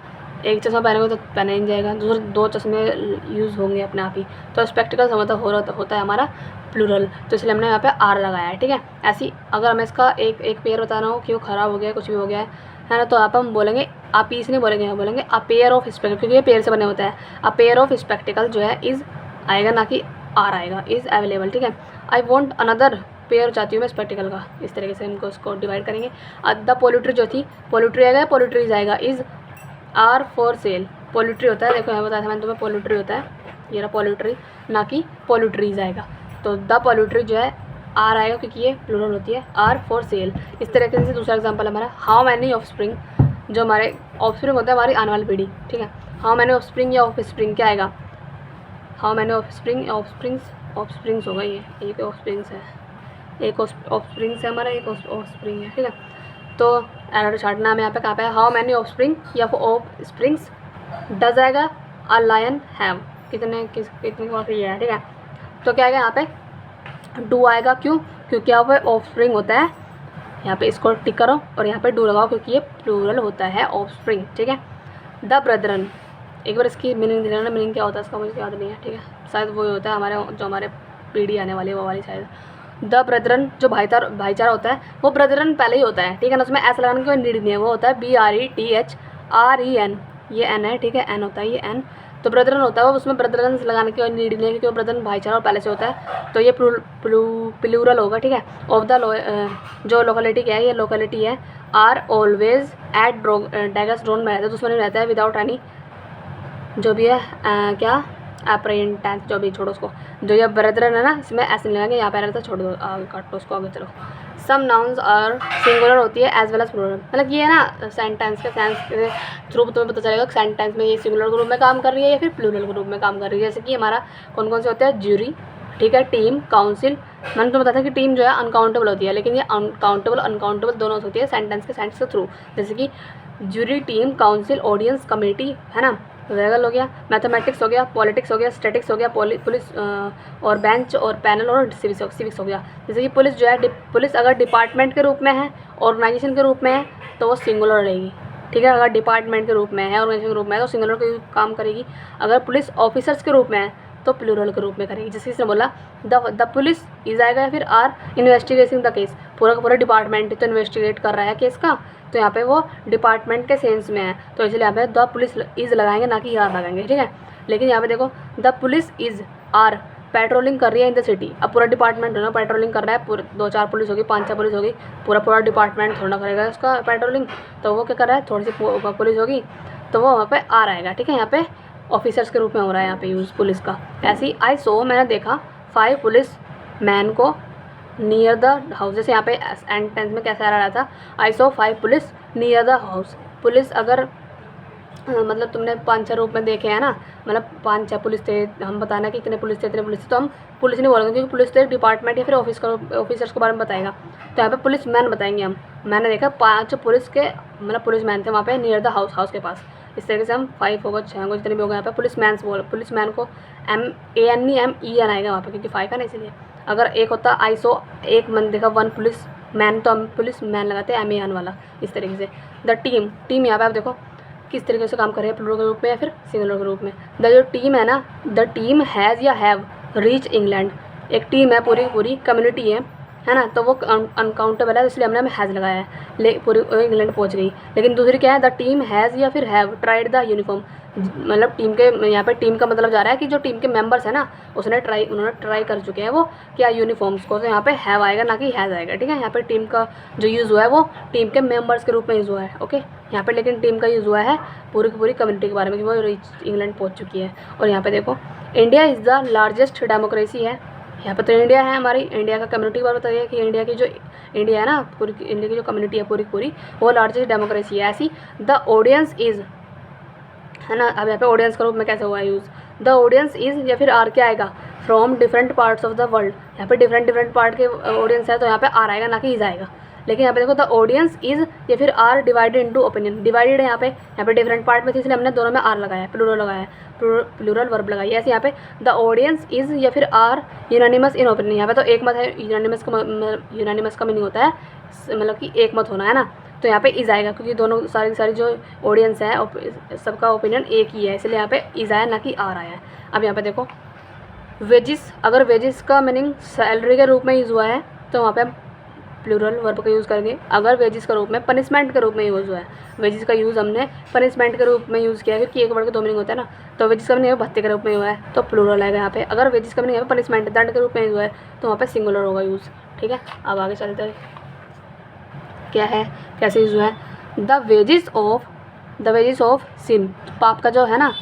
एक चश्मा पहनेगा तो पहना ही जाएगा, दूसरे 2 चश्मे यूज़ होंगे अपने आप ही, तो स्पेक्टिकल्स मतलब होता है हमारा प्लूरल, तो इसलिए हमने यहाँ पे आर लगाया है, ठीक है। ऐसी अगर हमें इसका एक पेयर बताना हो कि वो ख़राब हो गया है, कुछ भी हो गया है ना, तो आप हम बोलेंगे, आप पीस नहीं बोलेंगे, हम बोलेंगे अ पेयर ऑफ स्पेक्टिकल, क्योंकि ये पेयर से बने होता है। अ पेयर ऑफ स्पेक्टिकल जो है इज़ आएगा, ना कि आर आएगा, इज़ अवेलेबल, ठीक है। आई वॉन्ट अनदर पेयर चाहती हूँ मैं स्पेक्टिकल का, इस तरीके से हमको उसको डिवाइड करेंगे। द पोल्ट्री जो थी, पोल्ट्री आएगा, पोल्ट्रीज आएगा, is are for sale, poultry होता है, देखो यहाँ बताया था मैंने तुम्हें, पोल्ट्री होता है, ये रहा पोल्ट्री, ना कि पोल्ट्रीज आएगा। तो द पोल्ट्री जो है आर आएगा, क्योंकि ये प्लूरल होती है, आर फॉर सेल। इस तरीके से दूसरा एग्जांपल हमारा, हाउ मैनी ऑफस्प्रिंग, जो हमारे ऑफस्प्रिंग होता है हमारी आने वाली पीढ़ी, ठीक है। हाउ मैनी ऑफस्प्रिंग या ऑफस्प्रिंग क्या आएगा, हाउ मैनी ऑफस्प्रिंग्स होगा, ये एक ऑफस्प्रिंग्स है, एक ऑफस्प्रिंग्स है हमारा, एक ऑफस्प्रिंग है, ठीक है। तो एरर छाटना हमें यहाँ पे कहाँ पे है, हाउ मैनी ऑफस्प्रिंग या ऑफ स्प्रिंग्स डज आएगा, अ लायन हैव, कितने का ये है, ठीक है। तो क्या आएगा यहाँ पे डू आएगा। क्यों? क्योंकि यहाँ पे ऑफस्प्रिंग होता है, यहाँ पे इसको टिक करो और यहाँ पे डू लगाओ क्योंकि ये प्लूरल होता है ऑफस्प्रिंग, ठीक है। द ब्रदरन, एक बार इसकी मीनिंग दे देना, मीनिंग क्या होता है इसका मुझे याद नहीं है, ठीक है। शायद वो होता है हमारे जो हमारे पीढ़ी आने वाली है वो वाली शायद। द ब्रदरन जो भाईचारा होता है वो ब्रदरन पहले ही होता है, ठीक है ना, उसमें एस लगाने की कोई नीड नहीं है, वो होता है BRETHREN, ये एन है, ठीक है, एन होता है ये एन। तो ब्रदरन होता है वो, उसमें ब्रदरन लगाने की कोई नीड नहीं है क्योंकि वो ब्रदरन भाईचारा पहले से होता है, तो ये प्लूरल होगा, ठीक है। ऑफ द जो लोकेलिटी क्या है, ये लोकेलिटी है आर ऑलवेज एट डैगस ड्रोन में रहता है, दुश्मनी में रहता है विदाउट एनी जो भी है क्या अप्रेंट टेंस, जो भी छोड़ो उसको। जो ये ब्रदरन है ना, इसमें ऐसे नहीं लगाएंगे, यहाँ पे रहता है, छोड़ दो, आगे काट लो उसको, आगे चलो। सम नाउन्स और सिंगुलर होती है एज वेल एज प्लूरल, मतलब ये है ना सेंटेंस के सेंस के थ्रू तुम्हें पता चलेगा कि सेंटेंस में ये सिंगुलर के रूप में काम कर रही है या फिर प्लूरल के रूप में काम कर रही है। जैसे कि हमारा कौन कौन से होते हैं, ज्यूरी, ठीक है, टीम, काउंसिल। मैंने तो बताया था कि टीम जो है अनकाउंटेबल होती है, लेकिन ये अनकाउंटेबल अनकाउंटेबल दोनों होती है सेंटेंस के थ्रू। जैसे कि jury, team, council, audience, committee, है ना, वेगल हो गया, मैथमेटिक्स हो गया, पॉलिटिक्स हो गया, स्टैटिक्स हो गया, पुलिस और बेंच और पैनल और सिविक्स हो गया। जैसे कि पुलिस जो है, पुलिस अगर डिपार्टमेंट के रूप में है, ऑर्गेनाइजेशन के रूप में है, तो वो सिंगुलर रहेगी, ठीक है। अगर डिपार्टमेंट के रूप में है, ऑर्गेनाइजेशन के रूप में है, तो सिंगुलर का काम करेगी। अगर पुलिस ऑफिसर्स के रूप में है तो प्लूरल के रूप में करेगी। जैसे इसने बोला द पुलिस इज आएगा या फिर आर इन्वेस्टिगेटिंग द केस, पूरा का पूरा डिपार्टमेंट तो इन्वेस्टिगेट कर रहा है केस का, तो यहाँ पे वो डिपार्टमेंट के सेंस में है, तो इसलिए यहाँ पे द पुलिस इज लगाएंगे, ना कि आर लगाएंगे, ठीक है। लेकिन यहाँ पे देखो the police is are patrolling कर रही है इन द सिटी, अब पूरा डिपार्टमेंट है ना पेट्रोलिंग कर रहा है, पूरे 2-4 पुलिस होगी, 5-6 पुलिस होगी, पूरा डिपार्टमेंट थोड़ा करेगा उसका पेट्रोलिंग, तो वो क्या कर रहा है, थोड़ी सी पुलिस होगी, तो वो वहाँ पे आर आएगा, ठीक है। यहाँ पे ऑफिसर्स के रूप में हो रहा है यहाँ पे यूज़ पुलिस का। ऐसे ही आई सो, मैंने देखा 5 पुलिस मैन को नियर द हाउस, जैसे यहाँ पे एंड टेंस में कैसे आ रहा था, आई सो 5 police near the house. Police अगर मतलब तुमने 5-6 रूप में देखे हैं ना, मतलब 5-6 पुलिस थे, हम बताना कि इतने पुलिस थे, तो हम पुलिस नहीं बोलेंगे क्योंकि पुलिस तो एक डिपार्टमेंट या फिर ऑफिसर्स के बारे में बताएगा, तो यहाँ पे पुलिस मैन बताएंगे हम। मैंने देखा 5 पुलिस के मतलब पुलिस मैन थे वहाँ पे नियर द हाउस के पास। इस तरीके से हम 5 होगा, 6 होगा, जितने भी होगा यहाँ पे पुलिस मैन को MEAN आएगा वहाँ पे क्योंकि 5 है ना, इसलिए। अगर एक होता आई सो, एक मन देखा 1 पुलिस मैन, तो हम पुलिस मैन लगाते हैं MEAN वाला, इस तरीके से। द टीम यहाँ पे आप देखो किस तरीके से काम कर रहे हैं, प्लूरल के रूप में या फिर सिंगुलर के रूप में। द जो टीम है ना, द टीम हैज़ या हैव रीच इंग्लैंड, एक टीम है पूरी कम्युनिटी है ना, तो वो अनकाउंटेबल है, इसलिए हमने हैज़ लगाया है, पूरी इंग्लैंड पहुंच गई। लेकिन दूसरी क्या है, द टीम हैज़ या फिर हैव ट्राइड द यूनिफॉर्म, मतलब टीम के यहाँ पे टीम का मतलब जा रहा है कि जो टीम के मेंबर्स है ना उन्होंने ट्राई कर चुके हैं वो क्या यूनिफॉर्म्स को, तो यहाँ पे हैव आएगा ना कि हैज़ आएगा, ठीक है। यहाँ पे टीम का जो यूज़ हुआ है वो टीम के मेंबर्स के रूप में यूज़ हुआ है, ओके। यहाँ पे लेकिन टीम का यूज़ हुआ है पूरी की पूरी कम्युनिटी के बारे में कि वो रीच इंग्लैंड पहुँच चुकी है। और यहाँ पे देखो India is the largest democracy है, यहाँ पे तो इंडिया है हमारी, इंडिया का कम्युनिटी के बारे में बताइए कि इंडिया की जो इंडिया है ना, पूरी इंडिया की जो कम्युनिटी है पूरी वो लार्जेस्ट डेमोक्रेसी है। ऐसी द ऑडियंस इज़ है ना, अब यहाँ पे ऑडियंस का रूप में कैसे हुआ है यूज़, द ऑडियंस इज़ या फिर आर क्या आएगा, from different parts of the world, यहाँ पे डिफरेंट पार्ट के ऑडियंस है, तो यहाँ पे आर आएगा ना कि इज़ आएगा। लेकिन यहाँ पे देखो द ऑडियंस इज़ या फिर are divided into opinion, divided है यहाँ पे डिफरेंट पार्ट में थी, इसलिए हमने दोनों में आर लगाया है, प्लूरल लगाया है, प्लूरल वर्ब लगाई है। ऐसे यहाँ पे द ऑडियंस इज़ या फिर आर यूनानिमस इन ओपिनियन, यहाँ पे तो एक मत है, यूनानिमस का मीनिंग होता है मतलब कि एक मत होना, है ना, तो यहाँ पे इज़ आएगा क्योंकि दोनों सारी जो ऑडियंस है सबका ओपिनियन एक ही है, इसलिए यहाँ पे इज़ आया ना कि आर आया है। अब यहाँ पे देखो वेजिस, अगर वेजिस का मीनिंग सैलरी के रूप में यूज़ हुआ है तो वहाँ पे हम प्लूरल वर्ब का यूज़ करेंगे। अगर वेजिस का रूप में पनिशमेंट के रूप में यूज़ हुआ है, वेजिस का यूज़ हमने पनिशमेंट के रूप में यूज़ किया है क्योंकि एक वर्ड के 2 मीनिंग होता है ना, तो वेजिस का मीनिंग भत्ते के रूप में हुआ है तो प्लूरल आएगा यहाँ पे। अगर वेजिस का मीनिंग पनिशमेंट दंड के रूप में हुआ है तो वहाँ पे सिंगुलर होगा यूज़, ठीक है। अब आगे चलते हैं क्या है, कैसे यूज़ हुआ है। द वेजिस ऑफ सिन, पाप का जो है ना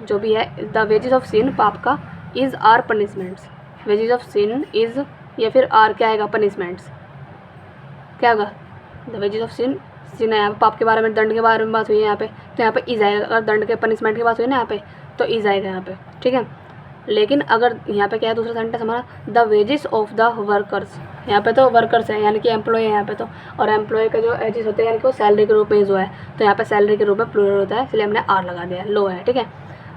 जो भी है, द वेजिस ऑफ सिन पाप का, is are punishments, wages of sin is या फिर आर क्या आएगा, पनिशमेंट्स क्या होगा, द वेजेस ऑफ सिन है यहाँ पे, पाप के बारे में दंड के बारे में बात हुई है यहाँ पे, तो यहाँ पे इज़ आएगा। अगर दंड के पनिशमेंट की बात हुई ना यहाँ पे तो इज़ आएगा यहाँ पे, ठीक है। लेकिन अगर यहाँ पे क्या है दूसरा सेंटेंस हमारा, the wages of the workers, यहाँ पे तो वर्कर्स है यानी कि एम्प्लॉय है यहाँ पे तो, और एम्प्लॉय का जो एजेस होते हैं यानी कि वो सैलरी के रूप में यूज़ हुआ है, तो यहाँ पे सैलरी के रूप में प्लूरल होता है, इसलिए हमने आर लगा दिया, लो है, ठीक है।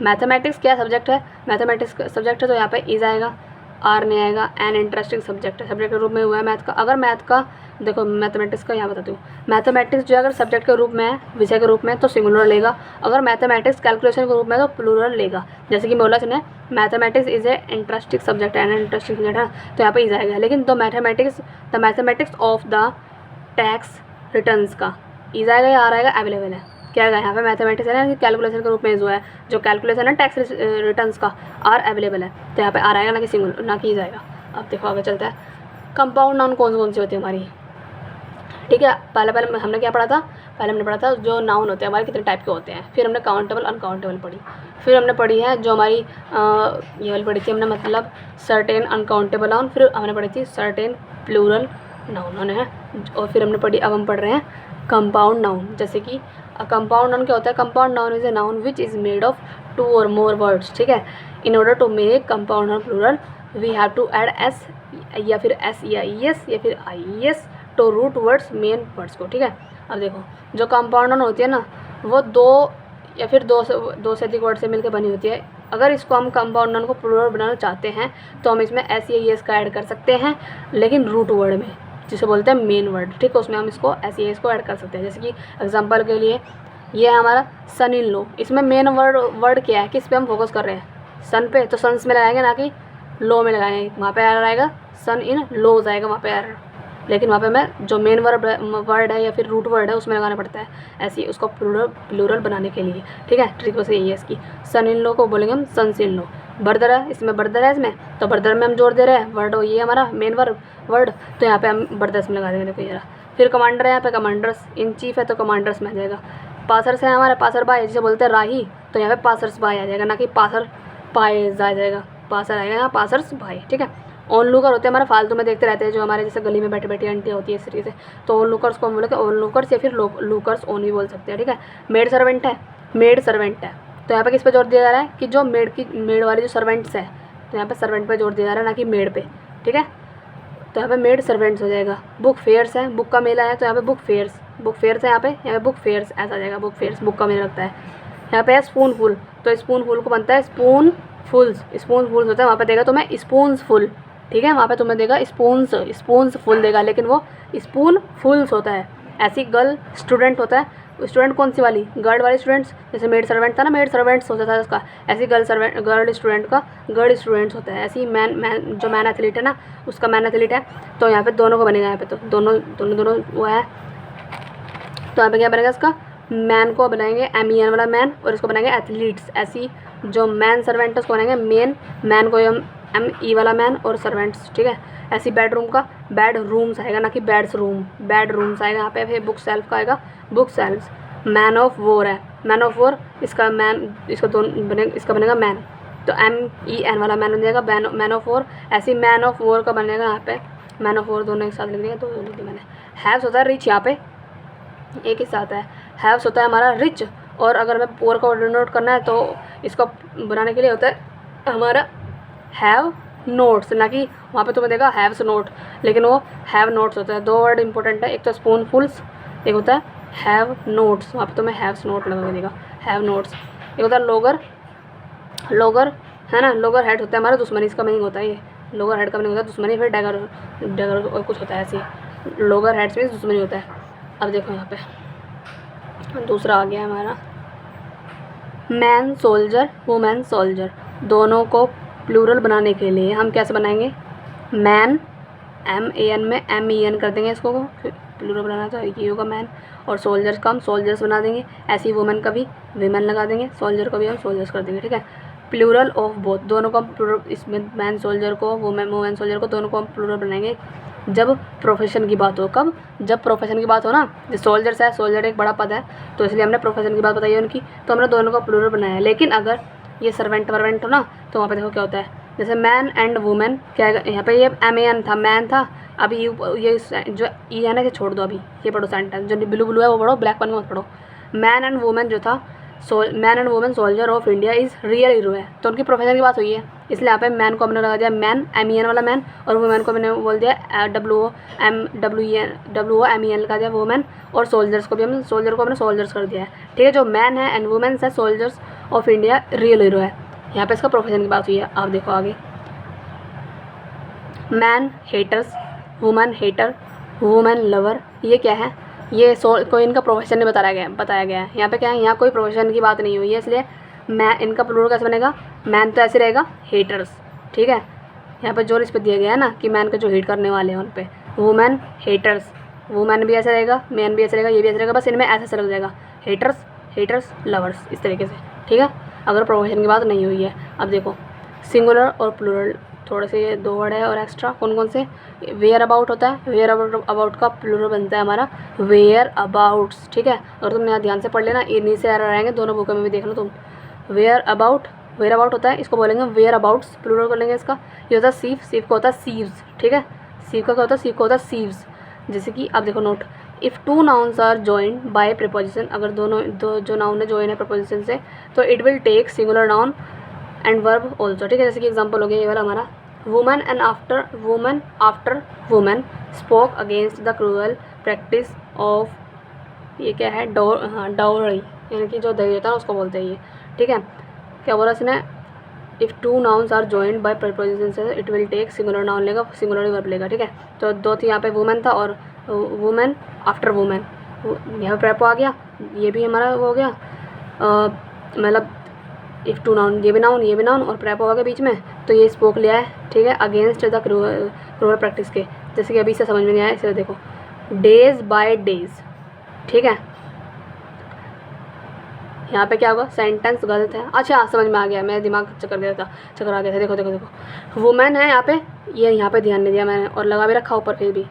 मैथमेटिक्स क्या सब्जेक्ट है, मैथमेटिक्स सब्जेक्ट है तो यहाँ पे इज़ आएगा। आर नहीं आएगा। एन इंटरेस्टिंग सब्जेक्ट है, सब्जेक्ट के रूप में हुआ है मैथ का। अगर मैथ का देखो मैथमेटिक्स का यहाँ बताती हूँ, मैथमेटिक्स जो अगर सब्जेक्ट के रूप में है, विषय के रूप में तो सिंगुलर लेगा। अगर मैथमेटिक्स कैलकुलेशन के रूप में तो प्लूरल लेगा। जैसे कि बोला ने mathematics is a interesting subject है, इंटरेस्टिंग सब्जेक्ट है, तो यहाँ पे इज आएगा। लेकिन the mathematics of the tax returns का इज आएगा या आर आएगा, अवेलेबल है। क्या आएगा यहाँ पे मैथमेटिक्स है ना, कैलकुलेशन के रूप में जो है, जो कैलकुलेशन है टैक्स रिटर्न्स का, आर अवेलेबल है, तो यहाँ पे आर आएगा, ना कि सिंगल, ना कि जाएगा। अब देखो आगे चलता है, कंपाउंड नाउन कौन सी होती है हमारी, ठीक है। पहले हमने क्या पढ़ा था, पहले हमने पढ़ा था जो नाउन होते हैं हमारे कितने टाइप के होते हैं, फिर हमने काउंटेबल अनकाउंटेबल पढ़ी, फिर हमने पढ़ी है जो हमारी ये वाली पढ़ी थी हमने, मतलब सर्टेन अनकाउंटेबल नाउन, फिर हमने पढ़ी थी सर्टेन प्लूरल नाउन है, और फिर हमने पढ़ी, अब हम पढ़ रहे हैं कंपाउंड नाउन। जैसे कि कंपाउंड नाउन क्या होता है, compound noun is a noun which is made of 2 or more words, ठीक है। In order to make compound noun plural we have to add S या फिर एस या ई एस या फिर I E S to root words main words को, ठीक है। अब देखो जो कंपाउंड नाउन होती है ना, वो 2 या फिर 2 से अधिक वर्ड से मिलकर बनी होती है। अगर इसको हम कंपाउंड नाउन को प्लूरल बनाना चाहते हैं तो हम इसमें एस या ई एस का ऐड कर सकते हैं, लेकिन रूट वर्ड में, जिसे बोलते हैं मेन वर्ड, ठीक है, उसमें हम इसको एस या ई एस को ऐड कर सकते हैं। जैसे कि एग्जांपल के लिए ये है हमारा सन इन लो, इसमें मेन वर्ड क्या है, किस पे हम फोकस कर रहे हैं, सन पे, तो सन्स में लगाएंगे ना कि लो में लगाएंगे, वहाँ पे एरर आएगा, सन इन लो जाएगा वहाँ पे एरर, लेकिन वहाँ पे मैं जो मेन वर्ड है या फिर रूट वर्ड है उसमें लगाना पड़ता है, ऐसे ही उसको प्लूरल बनाने के लिए, ठीक है। ट्रिक बस यही है इसकी। सन इन लो को बोलेंगे हम सन्स इन लो। बर्दर है, इसमें बर्दर है, इसमें तो बर्दर में हम जोड़ दे रहे हैं वर्ड, ये हमारा मेन वर्ड, तो यहाँ पे हम बर्दर्स में लगा देंगे, देखो ये रहा। फिर कमांडर है, यहाँ पे कमांडर्स, इन चीफ है तो कमांडर्स में आ जाएगा। पासर्स है हमारे, पासर बाय जिसे बोलते हैं राही, तो यहाँ पे पासर्स बाय आ जाएगा, ना कि पासर पाए आ जाएगा, पासर आएगा यहाँ पासर्स बाय, ठीक है। ऑन लुकर होते हैं हमारे, फालतू में देखते रहते हैं, जो हमारे जैसे गली में बैठे बैठे आंटी होती है इस तरीके से, तो ऑन लुकर्स को हम बोले ऑन लुकर्स या फिर लुकर्स ऑन भी बोल सकते हैं, ठीक है। मेड सर्वेंट है, मेड सर्वेंट है, तो यहाँ पे किस पे जोर दिया जा रहा है कि जो मेड वाली जो सर्वेंट्स है, तो यहाँ पे सर्वेंट पे जोर दिया जा रहा है, ना कि मेड पे, ठीक है। तो यहाँ पे मेड सर्वेंट्स हो जाएगा। बुक फेयर्स है, बुक का मेला है, तो यहाँ पे बुक फेयर्स है, यहाँ पे बुक फेयर्स ऐसा आ जाएगा, बुक फेयर्स बुक का मेला लगता है। यहाँ पे है स्पून फुल, तो स्पून फुल को बनता है स्पून फुल्स होता है, वहाँ पे देगा तो मैं स्पून्स फुल, ठीक है, वहाँ पे तुम्हें देगा स्पून्स फुल देगा, लेकिन वो स्पून फुल्स होता है। ऐसी गर्ल स्टूडेंट होता है, स्टूडेंट कौन सी वाली, गर्ल वाली स्टूडेंट्स, जैसे मेड सर्वेंट था ना, मेड सर्वेंट्स होता था उसका, ऐसी गर्ल स्टूडेंट का गर्ल स्टूडेंट्स होता है। ऐसी जो मैन एथलीट है ना, उसका मैन एथलीट है, तो यहाँ पे दोनों को बनेगा, यहाँ पे तो दोनों वो है, तो यहाँ पे क्या बनेगा, इसका मैन को बनाएंगे MEN वाला मैन, और इसको बनाएंगे एथलीट्स। ऐसी जो मैन सर्वेंट है उसको बनाएंगे मैन को हम ME वाला मैन और सर्वेंट्स, ठीक है। ऐसी बेडरूम का बेड रूम्स आएगा, ना कि बेड रूम्स आएगा यहाँ पे। फिर बुक सेल्फ का आएगा bookshelves. Man of war है, मैन ऑफ वॉर, इसका बनेगा मैन, तो MEN वाला मैन बन जाएगा मैन ऑफ वॉर। ऐसी मैन ऑफ वॉर का बनेगा यहाँ पे मैन ऑफ वॉर, दोनों एक साथ लिख दिया, तो लिख दिया मैंने। हैव्स होता है रिच, यहाँ पे एक ही साथ है, हैव्स होता है हमारा रिच, और अगर हमें पोर को डिनोट करना है तो इसको बनाने के लिए होता है हमारा हैव नोट्स, ना कि वहाँ पे तुम्हें देगा हैव्स नोट, लेकिन वो हैव नोट्स होता है। 2 वर्ड इंपॉर्टेंट है, एक तो स्पून फुल्स, एक होता है हैव नोट्स, वहाँ पे तुम्हें हैव्स नोट लगा देगा, हैव नोट्स। एक होता है लोगर है ना, लोगर हेड होता है हमारा दुश्मनी, इसका मीनिंग होता है ये, लोगर हेड का मीनिंग होता है दुश्मनी। फिर डैगर और कुछ होता है ऐसे, लोगर हेड से दुश्मनी होता है। अब देखो यहाँ पे दूसरा आ गया हमारा मैन सोल्जर, वुमेन सोल्जर, दोनों को प्लूरल बनाने के लिए हम कैसे बनाएंगे, मैन MAN में MEN कर देंगे, इसको प्लूरल बनाना तो ये होगा मैन, और सोल्जर्स का हम सोल्जर्स बना देंगे। ऐसी वुमेन का भी विमेन लगा देंगे, सोल्जर को भी हम सोल्जर्स कर देंगे, ठीक है। प्लूरल ऑफ बोथ, दोनों को हम प्लूरल, इसमें मैन सोल्जर को वुमेन सोल्जर को दोनों को हम प्लूरल बनाएंगे जब प्रोफेशन की बात हो। कब, जब प्रोफेशन की बात हो ना, जो सोल्जर्स है, सोल्जर एक बड़ा पद है, तो इसलिए हमने प्रोफेशन की बात बताई है उनकी, तो हमने दोनों को प्लूरल बनाया है। लेकिन अगर ये सर्वेंट हो ना, तो वहाँ पे देखो क्या होता है, जैसे मैन एंड वुमेन, क्या यहाँ पे ये MAN था, मैन था, अभी ये जो EN है छोड़ दो, अभी ये पढ़ो सेंटेंस, जो ब्लू है वो पढ़ो, ब्लैक पेन मत पढ़ो। मैन एंड वुमेन जो था, man and women soldier of India is real hero है, तो उनकी प्रोफेशन की बात हुई है, इसलिए यहाँ पे मैन को हमने लगा दिया मैन MEN वाला मैन, और वुमेन को मैंने बोल दिया WOMEN लगा दिया वुमेन, और सोल्जर्स को भी हमने सोल्जर्स कर दिया है, ठीक है। जो मैन है एंड वुमेन्स है soldiers of India real hero है, यहाँ पे इसका प्रोफेशन की बात हुई है। आप देखो आगे man haters, woman hater, woman lover. ये क्या है, ये कोई इनका प्रोफेशन नहीं बताया गया है। यहाँ पे क्या है, यहाँ कोई प्रोफेशन की बात नहीं हुई है, इसलिए मैं इनका प्लूरल कैसे बनेगा, मैन तो ऐसे रहेगा हेटर्स। ठीक है, यहाँ पे जोर इस पर दिया गया है ना कि मैन को जो हेट करने वाले हैं उन पे, वुमेन हेटर्स, वुमेन भी ऐसे रहेगा, मैन भी ऐसे रहेगा, ये भी ऐसे रहेगा, बस इनमें ऐसे लग जाएगा हेटर्स, हेटर्स, लवर्स, इस तरीके से। ठीक है, अगर प्रोफेशन की बात नहीं हुई है। अब देखो सिंगुलर और प्लूरल, थोड़े से ये 2 वर्ड है और एक्स्ट्रा कौन कौन से। वेयर अबाउट होता है, वेयर अबाउट का प्लूरल बनता है हमारा वेयर अबाउट्स। ठीक है, अगर तुम यहाँ ध्यान से पढ़ लेना, इन्हीं से एरर आएंगे, दोनों बुकों में भी देख लो तुम। वेयर अबाउट होता है, इसको बोलेंगे वेयर अबाउट्स, प्लूरल बोलेंगे इसका। ये होता है सीव, सीव का होता है सीव्स। ठीक है, सीव का क्या होता है, सीव का होता है सीव्स। जैसे कि आप देखो note, if 2 nouns are joined by preposition, अगर दो जो नाउन है जॉइन है प्रीपोजिशन से, तो it will take singular noun and verb also. ठीक है, जैसे कि एग्जाम्पल हो गया ये वाला हमारा, woman and after woman spoke against the cruel practice of, ये क्या है, डाउरी, यानी कि जो दहेज होता है उसको बोलते हैं ये। ठीक है, क्या बोला इसने, if 2 nouns are joined by preposition से it will take singular noun लेगा, सिंगुलर वर्ब लेगा। ठीक है, तो 2 थी यहाँ पे, वुमेन था और वुमेन आफ्टर वुमेन, यहाँ पे प्रेपो आ गया, ये भी हमारा वो हो गया, मतलब इफ़ 2 नाउन, ये भी नाउन और प्रेपो आ गया बीच में, तो ये स्पोक लिया है। ठीक है, अगेंस्ट द क्रूअल प्रैक्टिस के, जैसे कि अभी से समझ में नहीं आया, इसे देखो डेज बाय डेज। ठीक है, यहाँ पे क्या होगा, सेंटेंस गलत है। अच्छा समझ में आ गया, मेरा दिमाग चक्कर आ गया था। देखो देखो देखो, वुमेन है यहाँ पे, ये यहाँ पे ध्यान नहीं दिया मैंने और लगा भी रखा ऊपर, फिर भी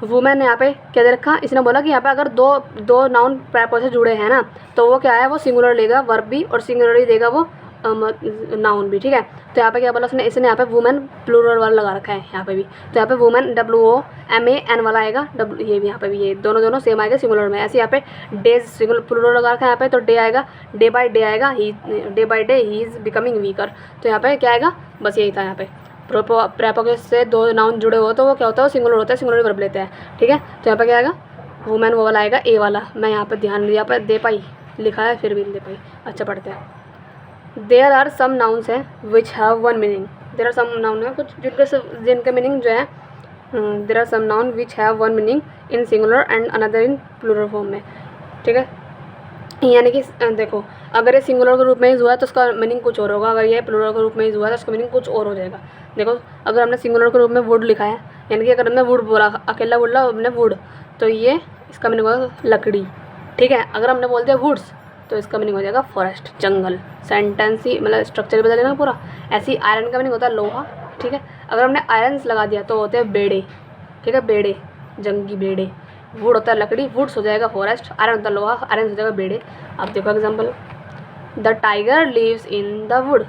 वुमेन यहाँ पे क्या दे रखा, इसने बोला कि यहाँ पे अगर दो नाउन प्रेपो से जुड़े हैं ना, तो वो क्या है, वो सिंगुलर लेगा वर्ब भी और सिंगुलर ही देगा वो नाउन भी। ठीक है, तो यहाँ पे क्या बोला इसने यहाँ पे वुमेन प्लूरल वाला लगा रखा है यहाँ पे भी, तो यहाँ पे वुमेन WOMAN वाला आएगा, ये भी यहाँ पे भी, ये दोनों सेम आएगा सिंगुलर में। ऐसे यहाँ पे डेज सिंगुलर प्लूरल लगा रखा है यहाँ पे, तो डे आएगा, डे बाय डे आएगा, day by day he is becoming weaker. तो यहाँ पे क्या आएगा, बस यही था यहाँ पे, प्रेपो से 2 नाउन जुड़े हो तो वो क्या होता है, सिंगुलर होता है, सिंगुलर वर्ब लेते हैं। ठीक है, तो यहाँ पे क्या आएगा, वुमेन वो वाला आएगा, ए वाला। मैं यहाँ पे ध्यान दिया, पर दे पाई लिखा है, फिर भी नहीं दे पाई। अच्छा पढ़ते हैं, देयर आर सम नाउन्स हैं which have 1 meaning, there are some noun है कुछ जिनका मीनिंग जो है, there are some noun which have 1 meaning in singular and another in plural form में। ठीक है, यानी कि देखो अगर ये सिंगुलर के रूप में यूज़ हुआ है तो उसका मीनिंग कुछ और होगा, अगर ये प्लूरल के रूप में यूज़ हुआ है तो उसका मीनिंग कुछ और हो जाएगा। देखो अगर हमने सिंगुलर के रूप में वुड लिखा है, यानी कि अगर हमने वुड बोला, अकेला बोला हमने वुड, तो ये इसका मीनिंग होगा लकड़ी। ठीक है, अगर हमने बोल दिया वुड्स तो इसका मीनिंग हो जाएगा फॉरेस्ट, जंगल। सेंटेंस ही मतलब स्ट्रक्चर बदल लेना पूरा। ऐसे ही आयरन का मीनिंग होता है लोहा। ठीक है, अगर हमने आयरन्स लगा दिया तो होते हैं बेड़े। ठीक है, बेड़े, जंगी बेड़े। वुड होता है लकड़ी, वुड्स हो जाएगा फॉरेस्ट, आयरन होता है लोहा, आयरन हो जाएगा बेड़े। अब देखो example, the tiger lives in the wood,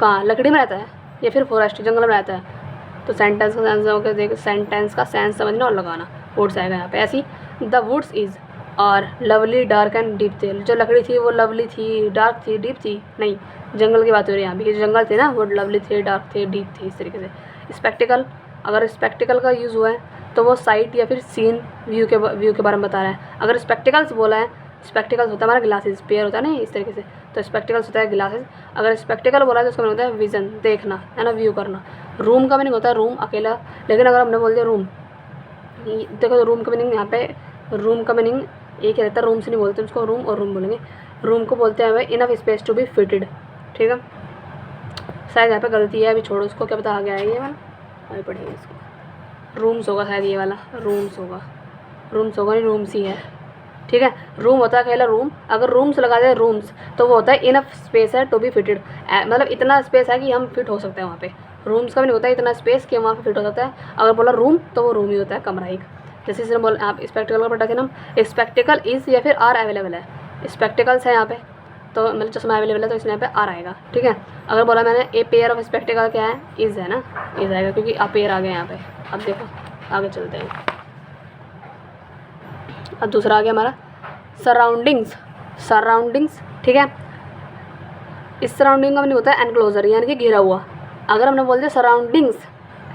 कहाँ, लकड़ी में रहता है या फिर फॉरेस्ट जंगल में रहता है। तो सेंटेंस का सेंस होकर देख, सेंटेंस का सेंस समझना और लगाना, वुड्स आएगा यहाँ पे। ऐसी द वुड्स इज़ और लवली डार्क एंड डीप थे, जो लकड़ी थी वो लवली थी, डार्क थी, डीप थी, नहीं जंगल की बात हो रही है यहाँ भी, जंगल थे ना वो लवली थे, डार्क थे, डीप थे, इस तरीके से। स्पेक्टिकल, अगर स्पेक्टिकल का यूज़ हुआ है तो वो साइट या फिर सीन व्यू के बारे में बता रहा है। अगर स्पेक्टिकल्स बोला है, स्पेक्टिकल्स होता है हमारा ग्लासेस, पेयर होता है ना इस तरीके से, तो स्पेक्टिकल्स होता है ग्लासेस। अगर स्पेक्टिकल बोला है तो उसका मीनिंग होता है विजन, देखना है ना, व्यू करना। रूम का मीनिंग होता है रूम, अकेला। लेकिन अगर हमने बोल दिया रूम, देखो तो रूम का मीनिंग यहाँ पे, रूम का मीनिंग एक ही रहता है, रूम से नहीं बोलते उसको, रूम और रूम बोलेंगे। रूम को बोलते हैं enough space to be fitted. ठीक है, शायद यहाँ पे गलती है, अभी छोड़ो उसको, क्या पता आ गया है ये वाला, अभी पढ़ेंगे इसको। रूम्स होगा शायद ये वाला, रूम्स होगा नहीं, रूम्स ही है। ठीक है, रूम होता है अकेला रूम। अगर रूम्स लगा दे रूम्स तो वो होता है इनफ स्पेस है टू बी फिटेड, मतलब इतना स्पेस है कि हम फिट हो सकते हैं वहाँ पे। रूम्स का भी नहीं होता है इतना स्पेस कि हम वहाँ पे फिट हो सकता है। अगर बोला रूम तो वो रूम ही होता है, कमरा एक। जैसे इसने बोला आप स्पेक्टिकल का पढ़ा थे ना, स्पेक्टिकल इज़ या फिर आर अवेलेबल है, स्पेक्टिकल्स है यहाँ पे, तो मतलब चश्मा अवेलेबल है तो इसमें यहाँ पे आर आएगा। ठीक है, अगर बोला मैंने ए पेयर ऑफ स्पेक्टिकल क्या है, इज़ है ना, इज़ आएगा क्योंकि आ पेयर आ गए यहाँ पे। अब देखो आगे चलते हैं, अब दूसरा आ गया हमारा सराउंडिंग्स। ठीक है, इस सराउंडिंग का मीनिंग होता है एनक्लोजर, यानी कि घिरा हुआ। अगर हमने बोल दिया सराउंडिंग्स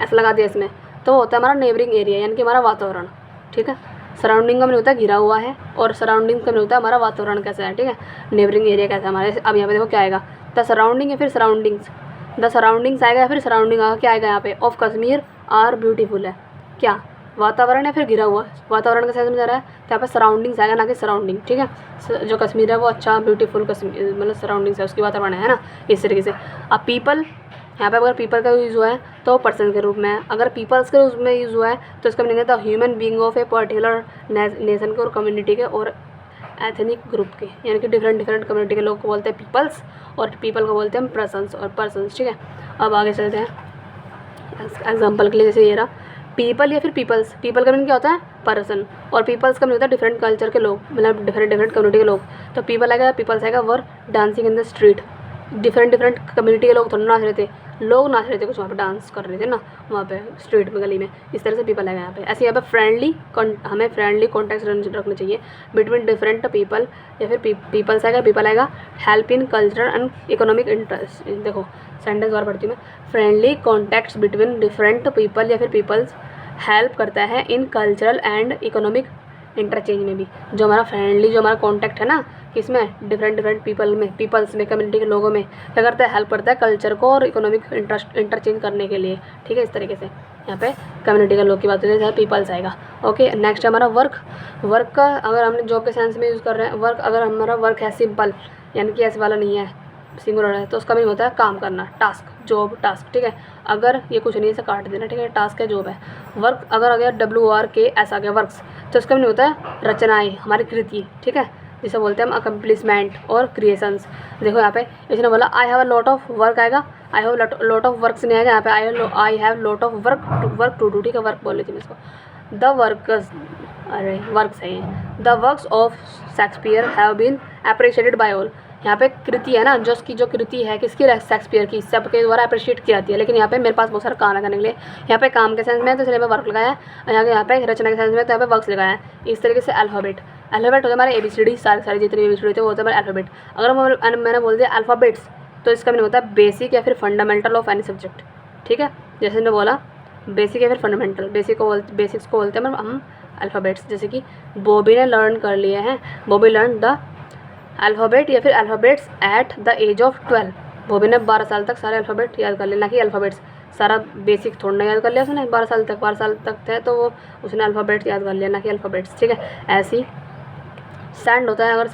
ऐसा लगा दिया इसमें, तो वो होता है हमारा नेबरिंग एरिया, यानी कि हमारा वातावरण। ठीक है, सराउंडिंग का मीनिंग होता है घिरा हुआ है और सराउंडिंग का मीनिंग होता है हमारा वातावरण कैसा है। ठीक है, नेबरिंग एरिया कैसा है हमारे। अब यहाँ पे देखो क्या आएगा, द सराउंडिंग या फिर सराउंडिंग्स, द सराउंडिंग्स आएगा या फिर सराउंडिंग आएगा, क्या आएगा यहाँ पे, ऑफ कश्मीर आर ब्यूटीफुल है क्या, वातावरण या फिर घिरा हुआ, वातावरण का सेंस में जा रहा है तो यहाँ पे सराउंडिंग्स आएगा, ना कि सराउंडिंग, ठीक है। जो कश्मीर है वो अच्छा ब्यूटीफुल कश्मीर मतलब सराउंडिंग्स है, उसकी वातावरण है ना, इस तरीके से। अब पीपल, यहाँ पे अगर पीपल का यूज़ हुआ है तो पर्सन के रूप में है, अगर पीपल्स के रूप में यूज़ हुआ है तो इसका मीनिंग है the human being of a particular nation के और कम्युनिटी के और एथनिक ग्रुप के, यानी कि डिफरेंट कम्युनिटी के लोग को बोलते हैं पीपल्स, और पीपल को बोलते हैं पर्सन्स और पर्सन्स, ठीक है। अब आगे चलते हैं एग्जाम्पल के लिए, जैसे ये रहा पीपल या फिर पीपल्स। पीपल का मीनिंग क्या होता है, पर्सन, और पीपल्स का मीनिंग होता है डिफरेंट कल्चर के लोग, मतलब डिफरेंट कम्युनिटी के लोग। तो पीपल आएगा, पीपल्स आएगा, वर dancing in the street, different community के लोग थोड़ा नाच रहे थे, लोग नाच रहे थे कुछ वहाँ पे, डांस कर रहे थे ना वहाँ पे स्ट्रीट में, गली में, इस तरह से पीपल आएगा यहाँ पे। ऐसे यहाँ पे फ्रेंडली, हमें फ्रेंडली कॉन्टैक्ट रखना चाहिए बिटवीन डिफरेंट पीपल, या फिर पीपल्स आएगा, पीपल आएगा, help in cultural and economic interest. देखो सेंटेंस और पढ़ती हूँ मैं, friendly contacts between different people या फिर पीपल्स हेल्प करता है इन कल्चरल एंड इकोनॉमिक इंटरचेंज में भी। जो हमारा फ्रेंडली, जो हमारा कॉन्टैक्ट है ना, किसमें, डिफरेंट पीपल में, पीपल्स में, कम्युनिटी के लोगों में, क्या करता है, हेल्प करता है कल्चर को और इकोनॉमिक इंटरचेंज करने के लिए, ठीक है। इस तरीके से यहाँ पे कम्युनिटी के लोग की बात होती है, पीपल्स आएगा। ओके, नेक्स्ट हमारा वर्क का अगर हमने जॉब के सेंस में यूज़ कर रहे हैं, वर्क अगर हमारा वर्क है सिंपल, यानी कि ऐसे वाला नहीं है, सिंगुलर है, तो उसका मीनिंग होता है काम करना, टास्क, जॉब, टास्क, ठीक है। अगर ये कुछ नहीं है, इसे काट देना, ठीक है, टास्क है, जॉब है। वर्क अगर आ गया WRK आ गया, वर्क्स, तो उसका मीनिंग होता है रचनाएं, हमारी कृति, ठीक है, जिसे बोलते हैं हम अकम्प्लिशमेंट और क्रिएशंस। देखो यहाँ पे इसने बोला I have a lot of work आएगा, I have lot of works नहीं आएगा, यहाँ पे I have lot of work to do, ठीक है, वर्क बोल लेती हूँ इसको। द वर्कस, अरे वर्क्स है ये, the works of Shakespeare have been appreciated by all. यहाँ पे कृति है ना, जो उसकी जो कृति है किसकी, शेक्सपियर की, सबके द्वारा अप्रिशिएट की जाती है। लेकिन यहाँ पे मेरे पास बहुत सारा काम है करने के लिए, यहाँ पे काम के सेंस में तो इसलिए मैं वर्क लगाया है, यहाँ पे रचना के सेंस में तो यहाँ पे वर्क्स लगाया है। इस तरीके से अल्फ़ाबेट होता है हमारे ABCD, सारे जितने ABCD होते हैं वो होते हैं हमारे अल्फ़ाबेट। अगर मैंने बोल दिया अल्फ़ाबेट्स, तो इसका मीनिंग होता है बेसिक या फिर फंडामेंटल ऑफ एनी सब्जेक्ट, ठीक है। जैसे मैंने बोला बेसिक या फिर फंडामेंटल, बेसिक्स को बोलते हैं हम अल्फ़ाबेट्स। जैसे कि बॉबी ने लर्न कर लिए हैं, बॉबी लर्न द अल्फ़ाबेट या फिर alphabets at the age of 12। Bobby ने 12 साल तक सारे अल्फ़ाबेट याद कर लिया, ना कि अल्फ़ाबेट्स सारा बेसिक थोड़ा ना याद कर लिया उसने, 12 साल तक थे तो वो उसने अल्फ़ाबेट्स याद कर लिया, ना कि अल्फ़ाबेट्स, ठीक है। ऐसी सैंड होता है, अगर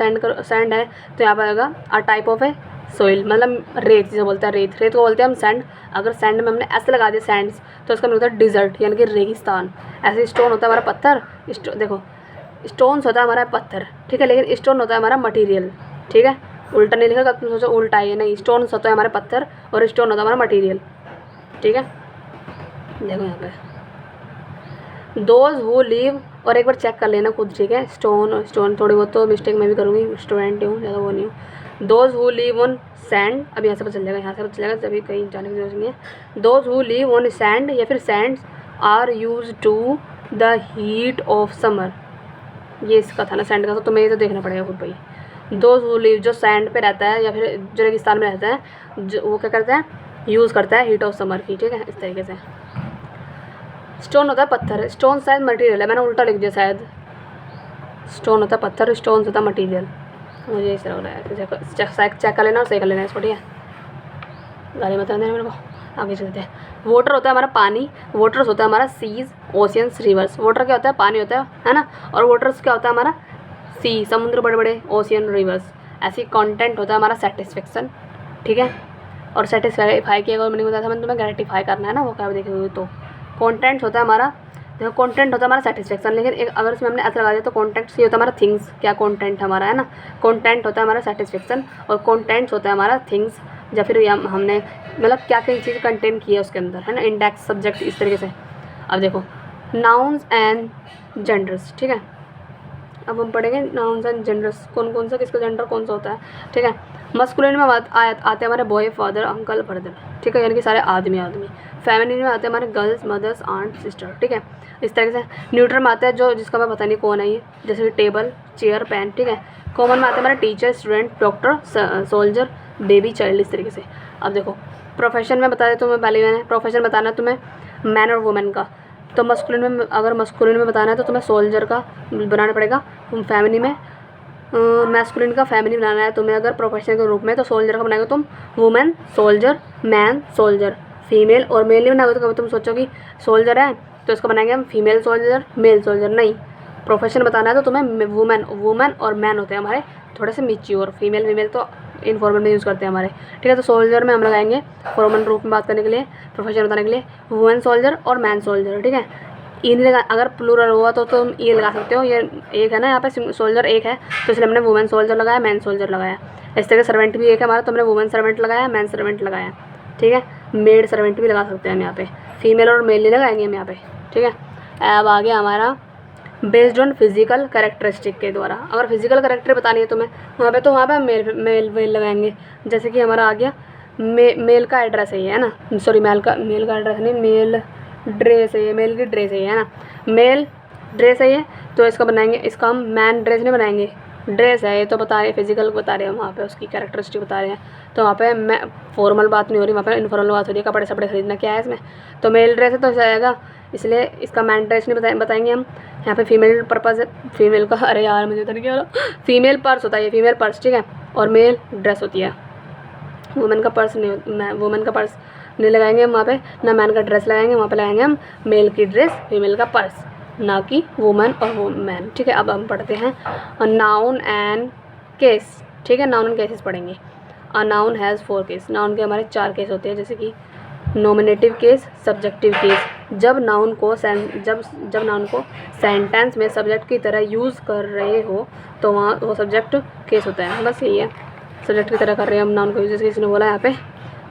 सैंड है तो यहाँ पर आएगा a type of A soil, मतलब रेत, जिसे बोलते हैं रेत को बोलते हैं हम सैंड। अगर सैंड में हमने ऐसे लगा दिया सैंड्स, तो उसका मतलब होता है डिज़र्ट, यानी कि रेगिस्तान। ऐसे स्टोन होता है हमारा पत्थर, देखो स्टोन्स होता है हमारा पत्थर, ठीक है, लेकिन स्टोन होता है हमारा मटेरियल, ठीक है। उल्टा नहीं लिखा, तुम सोचो उल्टा है, नहीं, स्टोन्स होता है हमारे पत्थर और स्टोन होता है हमारा मटेरियल, ठीक है। देखो यहाँ पे दोज हु लिव, और एक बार चेक कर लेना खुद, ठीक है। स्टोन थोड़ी बहुत तो मिस्टेक मैं भी करूँगी, स्टूडेंट हूँ, ज़्यादा वो नहीं हूँ। Those who live on sand, अब यहाँ से पता चल जाएगा, यहाँ से पता चलेगा, तभी कहीं जाने की जरूरत नहीं है। Those who live on sand या फिर sands are use to the heat of summer. ये इसका था ना सैंड का, तो तुम्हें ये तो देखना पड़ेगा खुद भाई। दोज हु लिव, जो सैंड पे रहता है या फिर जो रेगिस्तान में रहता है, जो वो क्या करता है, यूज़ करता है हीट ऑफ समर की, ठीक है, इस तरीके से। स्टोन होता है पत्थर, स्टोन शायद मटेरियल है, मैंने उल्टा लिख दिया शायद, स्टोन होता है पत्थर, स्टोन होता है मटेरियल, मुझे इस तरह लग रहा है। चेक कर लेना और सही कर लेना इसको, ठीक है, गाली मत देना मेरे को। आगे चलते हैं। वाटर होता है हमारा पानी, वाटर्स होता है हमारा सीज, ओशियंस, रिवर्स। वाटर क्या होता है, पानी होता है ना, और वाटर्स क्या होता है हमारा सी, समुद्र बड़े बड़े, ओशियन, रिवर्स। ऐसी कंटेंट होता है हमारा सेटिस्फेक्शन, ठीक है। और सेटिस्फाई की अगर मैंने बताया था, मैंने तुम्हें ग्रेटिफाई करना है ना, वो क्या देखे तो कंटेंट होता है हमारा, देखो कंटेंट होता है हमारा सेटिस्फेक्शन, लेकिन एक अगर इसमें हमने ऐसा लगा दिया तो कंटेंट ये होता है हमारा थिंग्स, क्या कंटेंट हमारा है ना, कंटेंट होता है हमारा सेटिस्फेक्शन और कंटेंट्स होता है हमारा थिंग्स, या फिर हमने मतलब क्या क्या चीज़ कंटेन की है उसके अंदर, है ना, इंडेक्स, सब्जेक्ट, इस तरीके से। अब देखो नाउन्स एंड जेंडर्स, ठीक है। अब हम पढ़ेंगे नाउन्स एंड जेंडर्स, कौन सा किसका जेंडर कौन सा होता है, ठीक है। मस्कुलिन में आते हैं हमारे बॉय, फादर, अंकल, ब्रदर, ठीक है, यानी कि सारे आदमी। फेमिनिन में आते हैं हमारे गर्ल्स, मदर्स, आंट, सिस्टर, ठीक है, इस तरह से। न्यूट्रल में आता है जो जिसका मैं पता नहीं कौन है ये, जैसे टेबल, चेयर, पेन, ठीक है। कॉमन में आते हैं हमारे teacher, student, doctor, soldier, baby, child, इस तरीके से। अब देखो प्रोफेशन में बता दें तुम्हें, पहले मैंने प्रोफेशन बताना है तुम्हें मैन और वुमेन का, तो मस्कुलिन में, अगर मस्कुलिन में बताना है तो तुम्हें सोल्जर का बनाना पड़ेगा, फैमिली में मैस्कुलिन का फैमिली बनाना है तुम्हें अगर प्रोफेशन के रूप में, तो सोल्जर का बनाएगा तुम women soldier, man soldier. Female और मेल नहीं बना हुआ तो कभी तुम सोचो कि सोल्जर है तो इसको बनाएंगे हम फीमेल सोल्जर मेल सोल्जर, नहीं। प्रोफेशन बताना है तो तुम्हें वुमेन और मैन होते हैं हमारे थोड़े से मैच्योर, फीमेल तो इनफॉर्मल में यूज़ करते हैं हमारे, ठीक है। तो सोल्जर में हम लगाएंगे फॉर्मल रूप में बात करने के लिए, प्रोफेशन बताने के लिए वुमेन सोल्जर और मैन सोल्जर, ठीक है। ई नहीं लगा, अगर प्लूरल हुआ तो तुम ये लगा सकते हो, ये एक है ना यहाँ पे सोल्जर एक है तो इसलिए हमने वुमेन सोल्जर लगाया, मैन सोल्जर लगाया। इस तरह सर्वेंट भी एक है हमारा तो हमने वुमेन सर्वेंट लगाया, मैन सर्वेंट लगाया, ठीक है। मेड सर्वेंट भी लगा सकते हैं हम यहाँ पे, फीमेल और मेल नहीं लगाएंगे हम यहाँ पे, ठीक है। अब आ गया हमारा बेस्ड ऑन फिजिकल कैरेक्टरिस्टिक के द्वारा, अगर फिजिकल कैरेक्टर बतानी है तुम्हें वहाँ पे हम मेल लगाएंगे। जैसे कि हमारा आ गया मेल का एड्रेस है ना, सॉरी मेल का एड्रेस नहीं, मेल ड्रेस है ये, मेल की ड्रेस है ये, है ना, मेल ड्रेस है ये, तो इसका बनाएंगे, इसका हम मैन ड्रेस नहीं बनाएंगे, ड्रेस है ये तो बता रहे फिजिकल बता रहे हैं वहाँ पे, उसकी कैरेक्टरिस्टिक बता रहे हैं। तो वहाँ पे मैं फॉर्मल बात नहीं हो रही, वहाँ पे इनफॉर्मल बात हो रही है, कपड़े सपड़े खरीदना क्या है इसमें। तो मेल ड्रेस है तो जाएगा, इसलिए इसका मैन ड्रेस नहीं बताएंगे हम। यहाँ पे फीमेल पर्पज़ है, फीमेल का, अरे यार मुझे तो नहीं क्या, फीमेल पर्स होता है ये, फीमेल पर्स, ठीक है। और मेल ड्रेस होती है, वुमेन का पर्स नहीं, वुमेन का पर्स नहीं लगाएंगे हम वहाँ पे, ना मैन का ड्रेस लगाएंगे, वहाँ पे लगाएंगे हम मेल की ड्रेस फीमेल का पर्स, ना कि वुमेन और वुमेन, ठीक है। अब हम पढ़ते हैं नाउन एंड केस, ठीक है। नाउन एंड केसेस पढ़ेंगे। A noun has 4 case, noun के हमारे 4 केस होते हैं, जैसे कि नॉमिनेटिव केस, सब्जेक्टिव केस। जब नाउन को सेंटेंस में सब्जेक्ट की तरह यूज़ कर रहे हो तो वहाँ वो सब्जेक्ट केस होता है, बस यही है, सब्जेक्ट की तरह कर रहे हैं हम नाउन को। जैसे किसी ने बोला यहाँ पे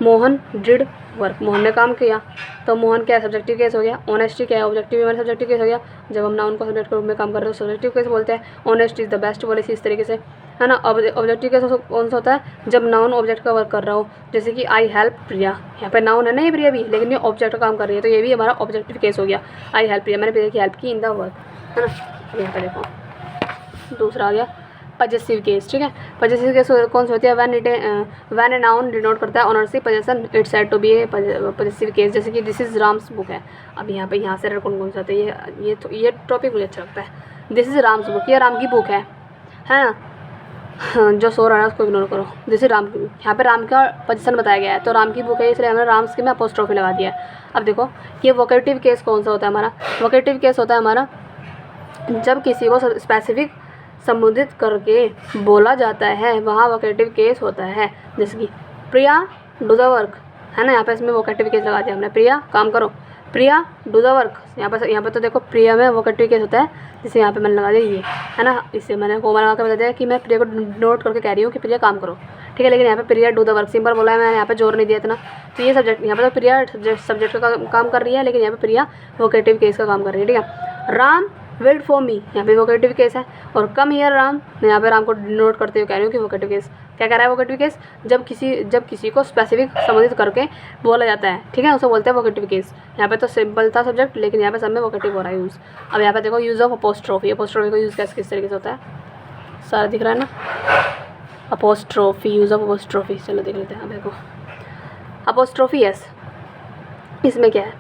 मोहन डिड वर्क, मोहन ने काम किया, तो मोहन क्या है, सब्जेक्टिव केस हो गया। ऑनेस्टी क्या है, ऑब्जेक्टिव हमारे सब्जेक्टिव केस हो गया। जब हम नाउन को सब्जेक्ट के रूप में काम कर रहे हो सब्जेक्टिव केस बोलते हैं। Honest is the best policy, इस तरीके से, है ना। ऑब्जेक्टिव केस कौन सा होता है, जब नाउन ऑब्जेक्ट का वर्क कर रहा हो, जैसे कि आई हेल्प प्रिया, यहाँ पे नाउन है ना ये प्रिया भी, लेकिन ये ऑब्जेक्ट का काम कर रही है, तो ये भी हमारा ऑब्जेक्टिव केस हो गया। आई हेल्प प्रिया, मैंने प्रिया की हेल्प की इन द वर्क, है ना। यहाँ पे देखो दूसरा आ गया पजेसिव केस, ठीक है। पजेसिव केस कौन सी होती है, व्हेन ए नाउन डिनोट करता है ownership possession, it's said to be a possessive case. जैसे कि दिस इज राम्स बुक है, अब यहाँ से कौन सा होता है, ये टॉपिक मुझे अच्छा लगता है। दिस इज राम्स बुक, ये राम की बुक है ना। हाँ, जो सो रहा है उसको इग्नोर करो। दिस इज राम की बुक, यहाँ पे राम का पोजीशन बताया गया है, तो राम की बुक है इसलिए हमने राम्स के में अपोस्ट्रोफी लगा दिया है। अब देखो ये वोकेटिव केस कौन सा होता है हमारा, वोकेटिव केस होता है हमारा जब किसी को स्पेसिफिक संबोधित करके बोला जाता है, वहाँ वोकेटिव केस होता है। जैसे कि प्रिया डू द वर्क, है ना, यहाँ पे इसमें वोकेटिव केस लगा दिया हमने, प्रिया काम करो, प्रिया डू द वर्क। यहाँ पे तो देखो प्रिया में वोकेटिव केस होता है, जिसे यहाँ पे मैंने लगा दिया ये, है ना, इससे मैंने कोमा लगा कर बता दिया कि मैं प्रिया को नोट करके कह रही हूँ कि प्रिया काम करो, ठीक है। लेकिन यहाँ पे प्रिया डू द वर्क सिंपल बोला है, मैंने यहाँ पे जोर नहीं दिया इतना। तो ये सब्जेक्ट, यहाँ पे तो प्रिया सब्जेक्ट का काम कर रही है, लेकिन यहाँ पे प्रिया वोकेटिव केस का काम कर रही है, ठीक है। राम वेट फॉर मी, यहाँ पे वोकेटिव केस है। और कम हियर राम, मैं यहाँ पे राम को नोट करते हुए कह रही हूँ कि वोकेटिव केस क्या कह रहा है, वोकेटिव केस जब किसी को स्पेसिफिक संबोधित करके बोला जाता है, ठीक है, उसे बोलते हैं वोकेटिव केस। यहाँ पे तो सिंपल था सब्जेक्ट, लेकिन यहाँ पे सब में वोकेटिव हो रहा है यूज़। अब यहाँ पे देखो यूज़ ऑफ अपोस्ट्रोफी, अपोस्ट्रोफी का यूज़ किस तरीके से होता है, सारा दिख रहा है ना, अपोस्ट्रोफी, यूज़ ऑफ अपोस्ट्रोफी, चलो देख लेते हैं। देखो अपोस्ट्रोफी एस, इसमें क्या है,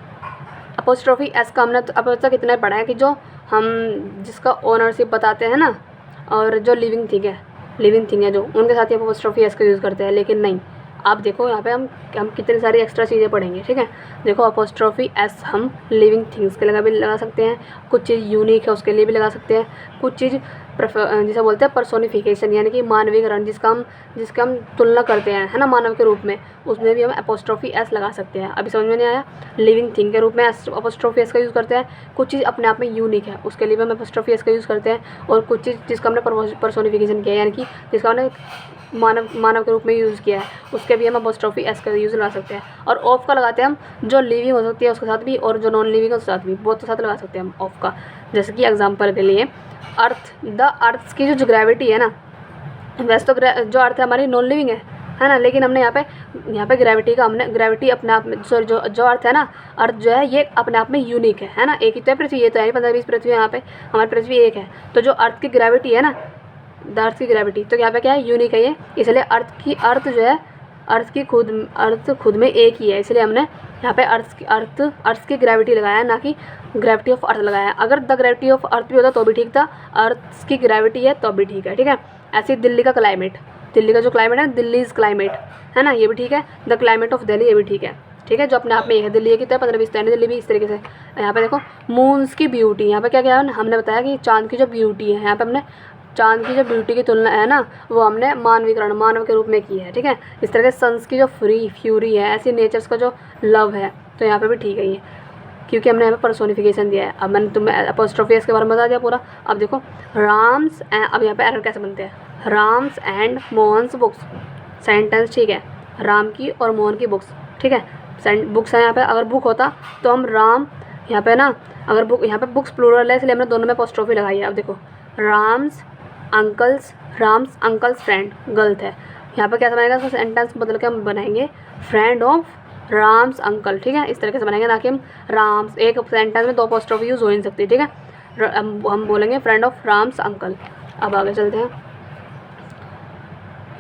अपोस्ट्रोफी एस का हमने अब तक इतना पढ़ा है कि जो हम जिसका ओनरशिप बताते हैं ना, और जो लिविंग थिंग है जो, उनके साथ ही अपोस्ट्रोफी एस का यूज़ करते हैं। लेकिन नहीं, आप देखो यहाँ पे हम कितनी सारी एक्स्ट्रा चीज़ें पढ़ेंगे, ठीक है। देखो अपोस्ट्रोफी एस हम लिविंग थिंग्स के लिए भी लगा सकते हैं, कुछ चीज़ यूनिक है उसके लिए भी लगा सकते हैं, कुछ चीज़ जिसे बोलते हैं पर्सोनिफिकेशन, यानी कि मानवीकरण, जिसका हम तुलना करते हैं, है ना, मानव के रूप में, उसमें भी हम अपोस्ट्रोफी एस लगा सकते हैं। अभी समझ में नहीं आया, लिविंग थिंग के रूप में अपोस्ट्रोफी एस का यूज़ करते हैं। कुछ चीज़ अपने आप में यूनिक है उसके लिए भी हम अपोस्ट्रोफी एस का यूज़ करते हैं। और कुछ चीज़ जिसका हमने पर्सोनिफिकेशन किया है, यानी कि जिसका हमने मानव के रूप में यूज़ किया है, उसके भी हम अपोस्ट्रोफी एस का यूज़ लगा सकते हैं। और ऑफ का लगाते हैं हम, जो लिविंग हो सकती है उसके साथ भी, और जो नॉन लिविंग है उसके साथ भी, बहुत के साथ लगा सकते हैं हम ऑफ का। जैसे कि एग्जांपल के लिए अर्थ, द अर्थ की जो ग्रेविटी है ना, वैसे तो जो अर्थ है हमारी नॉन लिविंग है ना, लेकिन हमने यहाँ पे ग्रेविटी का, हमने ग्रेविटी अपने आप में, सॉरी जो अर्थ है ना, अर्थ जो है ये अपने आप में यूनिक है ना। एक ही तो है पृथ्वी, ये तो है 15-20 पृथ्वी, यहाँ पे हमारी पृथ्वी एक है। तो जो अर्थ की ग्रेविटी है ना, द अर्थ की ग्रेविटी, तो यहाँ पे क्या है, यूनिक है ये, इसलिए अर्थ खुद में एक ही है, इसलिए हमने यहाँ पे अर्थ की ग्रेविटी लगाया, ना कि ग्रेविटी ऑफ अर्थ लगाया। अगर द ग्रेविटी ऑफ अर्थ भी होता तो भी ठीक था, अर्थ की ग्रेविटी है तो भी ठीक है, ठीक है। ऐसे दिल्ली का क्लाइमेट, दिल्ली का जो क्लाइमेट है, दिल्ली इज़ क्लाइमेट, है ना, ये भी ठीक है। द क्लाइमेट ऑफ दिल्ली, ये भी ठीक है। ठीक है, जो अपने आप में एक है। दिल्ली की तरह 15-20 है, दिल्ली भी इस तरीके से। यहाँ पे देखो मून्स की ब्यूटी, यहाँ पे क्या क्या है हमने बताया कि चांद की जो ब्यूटी है, यहाँ पे हमने चांद की जो ब्यूटी की तुलना है ना वो हमने मानवीकरण मानव के रूप में की है। ठीक है, इस तरह के सन्स की जो फ्यूरी है, ऐसी नेचर्स का जो लव है, तो यहाँ पे भी ठीक है ये, क्योंकि हमने यहाँ पे पर्सोनिफिकेशन दिया है। अब मैंने तुम्हें अपोस्ट्रोफी के बारे में बता दिया पूरा। अब देखो राम्स, अब यहाँ पे एरर कैसे बनते हैं, Ram's and Mohan's books, sentence ठीक है, राम की और मोहन की बुक्स। ठीक है, बुक्स है यहाँ पे, अगर बुक होता तो हम राम, यहाँ पे ना अगर बुक, यहाँ पे बुक्स प्लूरल है इसलिए हमने दोनों में अपोस्ट्रोफी लगाई है। अब देखो राम्स अंकल्स फ्रेंड, गलत है। यहाँ पे कैसे बनेगा, सेंटेंस बदल के हम बनाएंगे फ्रेंड ऑफ राम्स अंकल। ठीक है, इस तरीके से बनाएंगे, ना कि हम राम्स, एक सेंटेंस में 2 अपोस्ट्रोफी यूज़ हो नहीं सकती। ठीक है, हम बोलेंगे फ्रेंड ऑफ राम्स अंकल। अब आगे चलते हैं,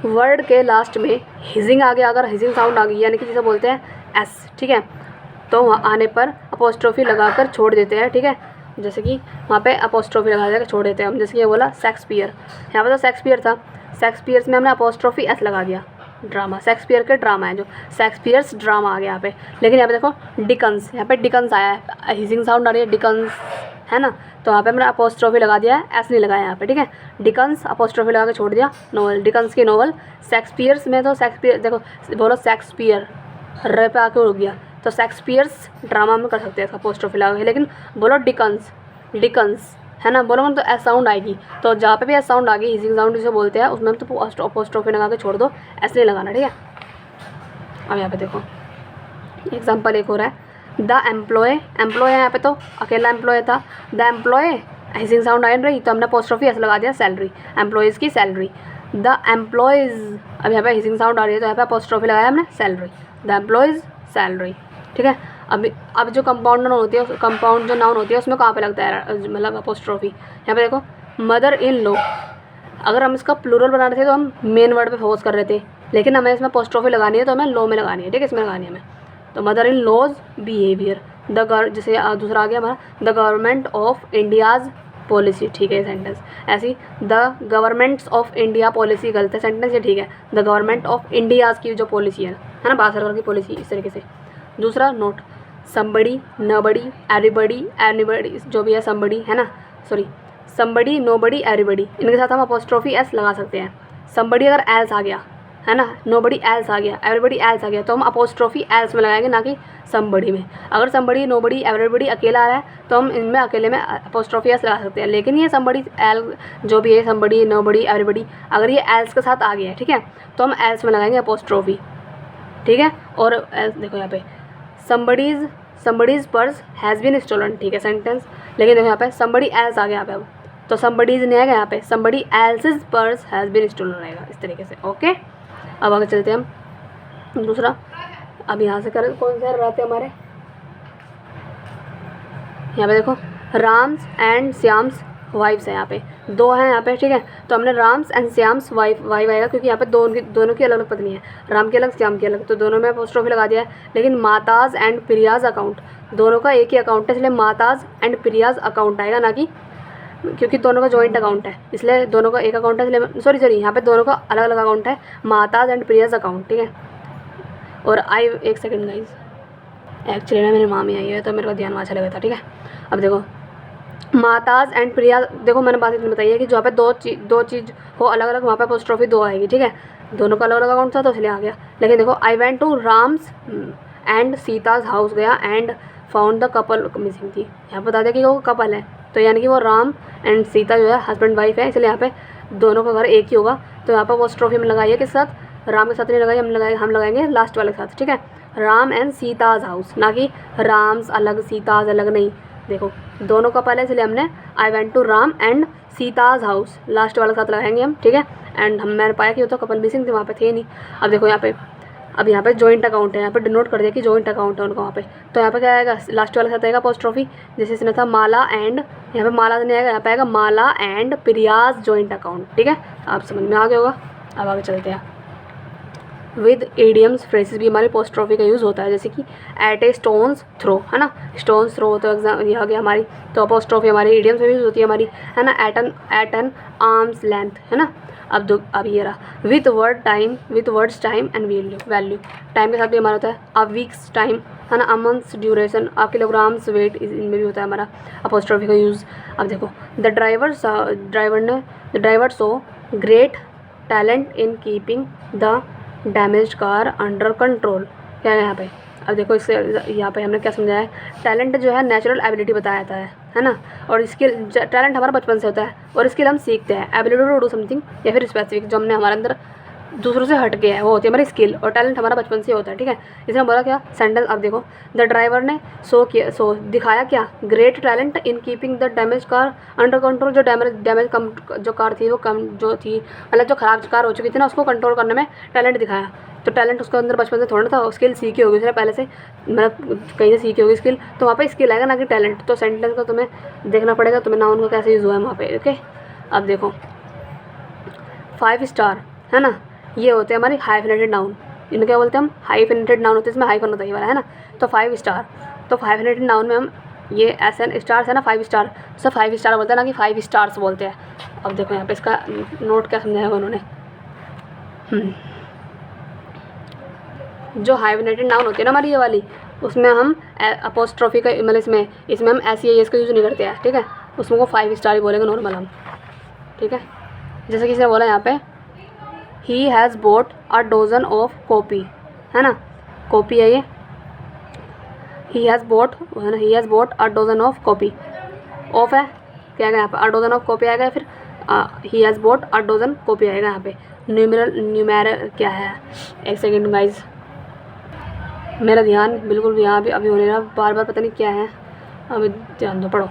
वर्ड के लास्ट में हिजिंग आ गया, अगर हिजिंग साउंड आ गई यानी कि जिसे बोलते हैं एस, ठीक है, तो वहाँ आने पर अपोस्ट्रोफी लगाकर छोड़ देते हैं। ठीक है, जैसे कि वहाँ पे अपोस्ट्रोफी लगा कर छोड़ देते हैं हम, जैसे कि ये बोला शेक्सपियर, यहाँ पे तो शेक्सपियर था, शेक्सपियर्स में हमने अपोस्ट्रोफी एस लगा दिया, ड्रामा, शेक्सपियर के ड्रामा है जो, शेक्सपियर्स ड्रामा आ गया यहाँ पे। लेकिन यहाँ पे देखो डिकन्स, यहाँ पे डिकन्स आया है, हिजिंग साउंड आ रही है, डिकन्स है ना, तो यहाँ पे हमने अपोस्ट्रोफी लगा दिया है, एस नहीं लगाया यहाँ पे। ठीक है, डिकन्स अपोस्ट्रोफी लगा के छोड़ दिया, नोवेल, डिकन्स की नोवेल। शेक्सपियर्स में तो शेक्सपियर, देखो बोलो शेक्सपियर, र पे आके रुक गया, तो शेक्सपियर्स ड्रामा में कर सकते हैं इसका अपोस्ट्रोफी लगा के। लेकिन बोलो डिकन्स है ना, बोलोगे तो एस साउंड आएगी, तो जहाँ पे भी एस साउंड आ गई, हिजिंग साउंड जिसे बोलते हैं, उसमें तो अपोस्ट्रोफी लगा के छोड़ दो, ऐसे नहीं लगाना। ठीक है, अब यहाँ पे देखो एग्जाम्पल एक हो रहा है, द एम्प्लॉय है यहाँ पे तो अकेला एम्प्लॉय था, द एम्प्लॉय, हिजिंग साउंड आ रही तो हमने अपोस्ट्रोफी ऐसे लगा दिया, सैलरी, एम्प्लॉयज़ की सैलरी, द एम्प्लॉयज़, अब यहाँ पे हिजिंग साउंड आ रही है तो यहाँ पे अपोस्ट्रोफी लगाया हमने, सैलरी, द एम्प्लॉयज़ सैलरी। ठीक है, अब जो कंपाउंड नाउन होती है, कंपाउंड जो नाउन होती है उसमें कहाँ पे लगता है मतलब अपोस्ट्रोफी, यहाँ पे देखो मदर इन लॉ, अगर हम इसका प्लूरल बना रहे थे तो हम मेन वर्ड पे फोकस कर रहे थे, लेकिन हमें इसमें अपोस्ट्रोफी लगानी है तो हमें लॉ में लगानी है। ठीक है, इसमें लगानी है हमें, तो मदर इन लॉज बिहेवियर, जैसे दूसरा आ गया हमारा, the government of India's policy. ठीक है, ये सेंटेंस ऐसी, the governments of India policy गलत है सेंटेंस, ये ठीक है, द गवर्नमेंट ऑफ इंडियाज़ की जो पॉलिसी है ना, भारत सरकार की पॉलिसी, इस तरीके से। दूसरा नोट, समबडी, नबडी, एनीबडी, जो भी है समबडी है ना, सॉरी समबडी, नोबडी, एवरीबडी, इनके साथ हम अपोस्ट्रोफी एस लगा सकते हैं। समबडी अगर एल्स आ गया है ना, नोबडी एल्स आ गया, एवरीबडी एल्स आ गया, तो हम अपोस्ट्रोफी एल्स में लगाएंगे, ना कि समबडी में। अगर समबडी, नोबडी, एवरीबडी अकेला आ रहा है तो हम इनमें अकेले में अपोस्ट्रोफी एस लगा सकते हैं। लेकिन ये समबडी एल जो भी है, समबडी, नोबडी, एवरीबडी, अगर ये एल्स के साथ आ गया है, ठीक है, तो हम एल्स में लगाएंगे अपोस्ट्रोफी। ठीक है, और देखो यहाँ पे somebody's purse has been stolen, ठीक है सेंटेंस, लेकिन देखो यहाँ पे somebody else आ गया यहाँ पे, अब तो somebody's नहीं आएगा यहाँ पे, somebody else's purse has been stolen रहेगा, इस तरीके से। ओके, अब आगे चलते हैं हम दूसरा। अब यहाँ से करें कौन से रहते हमारे, यहाँ पे देखो राम्स एंड श्याम्स वाइफ्स है, यहाँ पे 2 हैं यहाँ पे। ठीक है, तो हमने राम्स एंड श्याम्स वाइफ आएगा, क्योंकि यहाँ पे दोनों की अलग अलग पत्नी है, राम की अलग श्याम की अलग, तो दोनों में अपोस्ट्रोफी लगा दिया है। लेकिन माताज एंड प्रियाज अकाउंट, दोनों का एक ही अकाउंट है, इसलिए माताज एंड प्रियाज अकाउंट आएगा, ना कि, क्योंकि दोनों का जॉइंट अकाउंट है, इसलिए दोनों का एक अकाउंट है, इसलिए सॉरी यहाँ पे दोनों का अलग अलग अकाउंट है, माताज एंड प्रियाज अकाउंट। ठीक है, और एक सेकेंड गाइज, एक्चुअली ना मेरी मामी आई है तो मेरे को ध्यान वहाँ चला गया था। ठीक है, अब देखो माताज एंड प्रिया, देखो मैंने बात इतनी बताई है कि जहाँ पे दो चीज़ हो अलग अलग, वहाँ पे अपोस्ट्रोफी 2 आएगी। ठीक है, दोनों का अलग अलग अकाउंट था तो इसलिए आ गया। लेकिन देखो I went to Ram's and Sita's house गया and found the couple missing थी, यहाँ बता दें कि वो कपल है, तो यानी कि वो राम एंड सीता जो है हस्बैंड वाइफ है, इसलिए यहाँ पे दोनों का घर एक ही होगा। तो यहाँ पर अपोस्ट्रोफी में लगाई है किस साथ, राम के साथ नहीं लगाई, हम लगाएंगे लास्ट वाले के साथ। ठीक है, राम एंड सीताज हाउस, ना कि राम्स अलग सीताज अलग नहीं, देखो दोनों का पहले, इसलिए हमने I went to Ram and Sita's house last वाले के साथ लगाएंगे हम। ठीक है, एंड मैंने पाया कि वो तो कपल मिसिंग थे, वहाँ पे थे नहीं। अब देखो यहाँ पे, अब यहाँ पे जॉइंट अकाउंट है, यहाँ पे डिनोट कर दिया कि जॉइंट अकाउंट है उनका वहाँ पे, तो यहाँ पे क्या आएगा, लास्ट वाले के साथ आएगा अपोस्ट्रोफी, जैसे इसने था माला एंड, यहाँ पे माला नहीं आएगा, यहाँ पे आएगा माला एंड प्रियाज जॉइंट अकाउंट। ठीक है, आप समझ में आ गया होगा। अब आगे चलते हैं, विद ईडियम्स फ्रेजेस भी हमारे अपोस्ट्रोफी का यूज़ होता है, जैसे कि एट ए स्टोन्स थ्रो, है ना, स्टोन्स थ्रो तो एग्जाम ये आ गया हमारी, तो अपोस्ट्रोफी हमारी ईडियम्स में यूज़ होती है हमारी, है ना, एट एन आर्म्स लेंथ, है ना। अब ये रहा with words time and value, time के साथ भी हमारा होता है। अ वीक्स टाइम, है ना, a months duration, a kilograms wait, इनमें भी होता है हमारा अपोस्ट्रोफी का यूज़। अब देखो the driver so great talent in keeping the damaged car under control, क्या है यहाँ पे। अब देखो इससे यहाँ पे हमने क्या समझाया है, टैलेंट जो है नेचुरल एबिलिटी बताया जाता है ना, और स्किल, टैलेंट हमारा बचपन से होता है और स्किल हम सीखते हैं, एबिलिटी टू डू समथिंग या फिर स्पेसिफिक जो हमने हमारे अंदर दूसरों से हट गया है वो होती है हमारी स्किल, और टैलेंट हमारा बचपन से होता है, ठीक है। इसने बोला क्या सेंटेंस, अब देखो द ड्राइवर ने सो दिखाया क्या, great talent in keeping the damage car under control, जो डैमेज कम जो कार थी वो कम जो थी, मतलब जो खराब कार हो चुकी थी ना, उसको कंट्रोल करने में टैलेंट दिखाया। तो टैलेंट उसके अंदर बचपन से थोड़ा था, स्किल सीखी होगी उसने पहले से, मतलब कहीं से सीखी होगी स्किल, तो वहाँ पे स्किल आएगा ना कि टैलेंट। तो सेंटेंस का तुम्हें देखना पड़ेगा, तुम्हें नाउन का कैसे यूज़ हुआ है वहाँ पे, ओके। अब देखो 5 स्टार, है ना, ये होते हैं हमारी हाइफिनेटेड नाउन, इन्हें क्या बोलते हैं हम, हाइफिनेटेड नाउन होते हैं, इसमें हाइफन होता है ये वाला, है ना। तो 5 स्टार, तो हाइफिनेटेड नाउन में हम ये एसएन स्टार्स है ना, 5 स्टार, सब 5 स्टार बोलते हैं ना कि 5 स्टार्स बोलते हैं। अब देखो यहाँ पे इसका नोट क्या समझाया उन्होंने, जो हाइफिनेटेड नाउन होती है ना हमारी ये वाली, उसमें हम अपोस्ट्रोफी का मतलब इसमें हम एस का यूज़ नहीं करते हैं, ठीक है, उसमें को 5 स्टार ही बोलेंगे नॉर्मल हम, ठीक है। जैसे किसी ने बोला यहाँ पे he has boat a dozen of copy, है ना, कॉपी है ये, ही हैज़ बोट, है ना, he has boat a dozen of copy, of है क्या आएगा यहाँ पे, अ डोजन ऑफ कॉपी आएगा, फिर he has boat a dozen copy आएगा यहाँ पे। न्यूमेरल क्या है, एक सेकेंड गाइज, मेरा ध्यान बिल्कुल भी यहाँ भी अभी होने रहा, बार बार पता नहीं क्या है, अभी ध्यान दो, पढ़ो।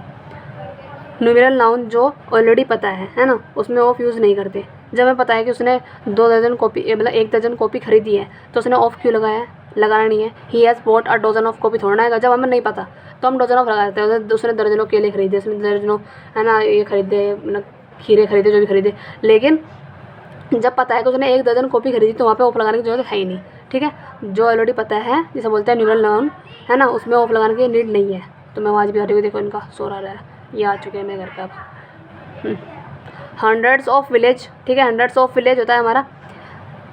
न्यूमेरल नाउन जो ऑलरेडी पता है ना, उसमें ऑफ यूज़ नहीं करते। जब हमें पता है कि उसने 2 दर्जन कॉपी, मतलब 1 दर्जन कॉपी खरीदी है, तो उसने ऑफ क्यों लगाया है, लगाना नहीं है। He has bought a dozen of copy थोड़ा आएगा, जब हमें नहीं पता तो हम डोजन ऑफ लगा देते हैं। उसने दर्जनों केले खरीदे, उसने दर्जनों, है ना, ये खरीदे, मतलब खीरे खरीदे, जो भी खरीदे, लेकिन जब पता है कि उसने 1 दर्जन कॉपी खरीदी तो वहाँ पे ऑफ लगाने की जरूरत है ही नहीं, ठीक है। जो ऑलरेडी पता है जिसे बोलते हैं न्यूमेरल नाउन, है ना, उसमें ऑफ लगाने की नीड नहीं है। तो मैं आज भी आ रही हूँ, देखो इनका शोर आ रहा है, ये आ चुके हैं मेरे घर पे अब। हंड्रेड्स ऑफ विलेज, ठीक है, हंड्रेड्स ऑफ विलेज होता है हमारा,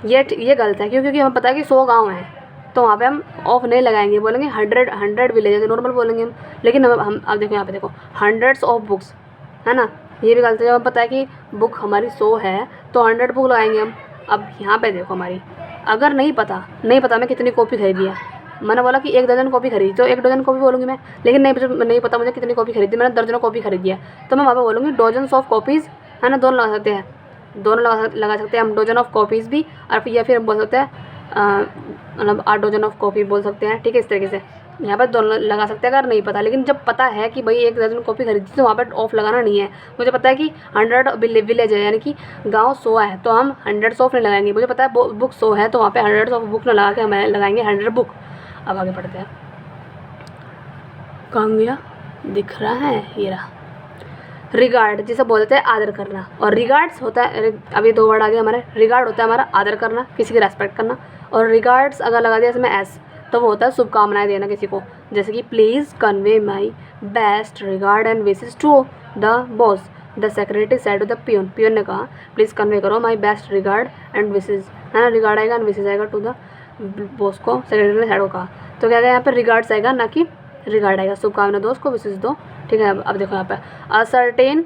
ये गलत है, क्योंकि हमें पता है कि 100 गाँव हैं, तो वहाँ पे हम ऑफ नहीं लगाएंगे, बोलेंगे 100 विलेज, नॉर्मल बोलेंगे हम। लेकिन हम अब देखो यहाँ पे देखो हंड्रेड्स ऑफ बुक्स, है ना, ये भी गलत है। जब हमें पता है कि बुक हमारी 100 है तो 100 बुक लगाएंगे हम। अब यहाँ पे देखो हमारी, अगर नहीं पता मैं कितनी कॉपी खरीदी है, मैंने बोला कि 1 दर्जन कॉपी खरीदी, तो 1 डजन कॉपी बोलूँगी मैं, लेकिन नहीं पता मुझे कितनी कॉपी खरीदी, मैंने दर्जनों कॉपी खरीदी है, तो मैं वहाँ पे बोलूँगी डोजन्स ऑफ कॉपीज़, है ना, दोनों लगा सकते हैं, दोनों लगा सकते हैं हम, डोजन ऑफ कॉपीज़ भी, और फिर या फिर हम बोल सकते हैं मतलब 8 डोजन ऑफ कॉपी बोल सकते हैं, ठीक है। इस तरीके से यहाँ पर दोनों लगा सकते हैं अगर नहीं पता। लेकिन जब पता है कि भाई 1 दर्जन कॉपी खरीदी तो वहाँ पर ऑफ लगाना नहीं है। मुझे पता है कि 100 विलेज है, यानी कि गांव 100 है, तो हम 100 ऑफ नहीं लगाएंगे। मुझे पता है बुक 100 है, तो वहाँ पे 100 ऑफ बुक ना लगा के हम लगाएंगे 100 बुक। अब आगे पढ़ते हैं, कहाँ गया, दिख रहा है, ये रहा। रिगार्ड जिसे बोलते हैं आदर करना, और रिगार्ड्स होता है, अभी 2 वर्ड आ गए हमारे। रिगार्ड होता है हमारा आदर करना, किसी की रेस्पेक्ट करना, और रिगार्ड्स अगर लगा दिया इसमें एस, तो वो होता है शुभकामनाएं देना किसी को, जैसे कि please convey my best regard and wishes to the boss, the secretary said to the peon. Peon ने कहा प्लीज़ कन्वे करो my best regard and wishes, है ना, रिगार्ड आएगा एंड विशेस आएगा टू द बॉस को, सेक्रेटरी ने said को कहा। तो क्या आएगा यहाँ पे, रिगार्ड्स आएगा, ना कि रिगार्ड आएगा। शुभकामना दोस्त को विशेष दो, ठीक है। अब देखो यहाँ पे असर्टेन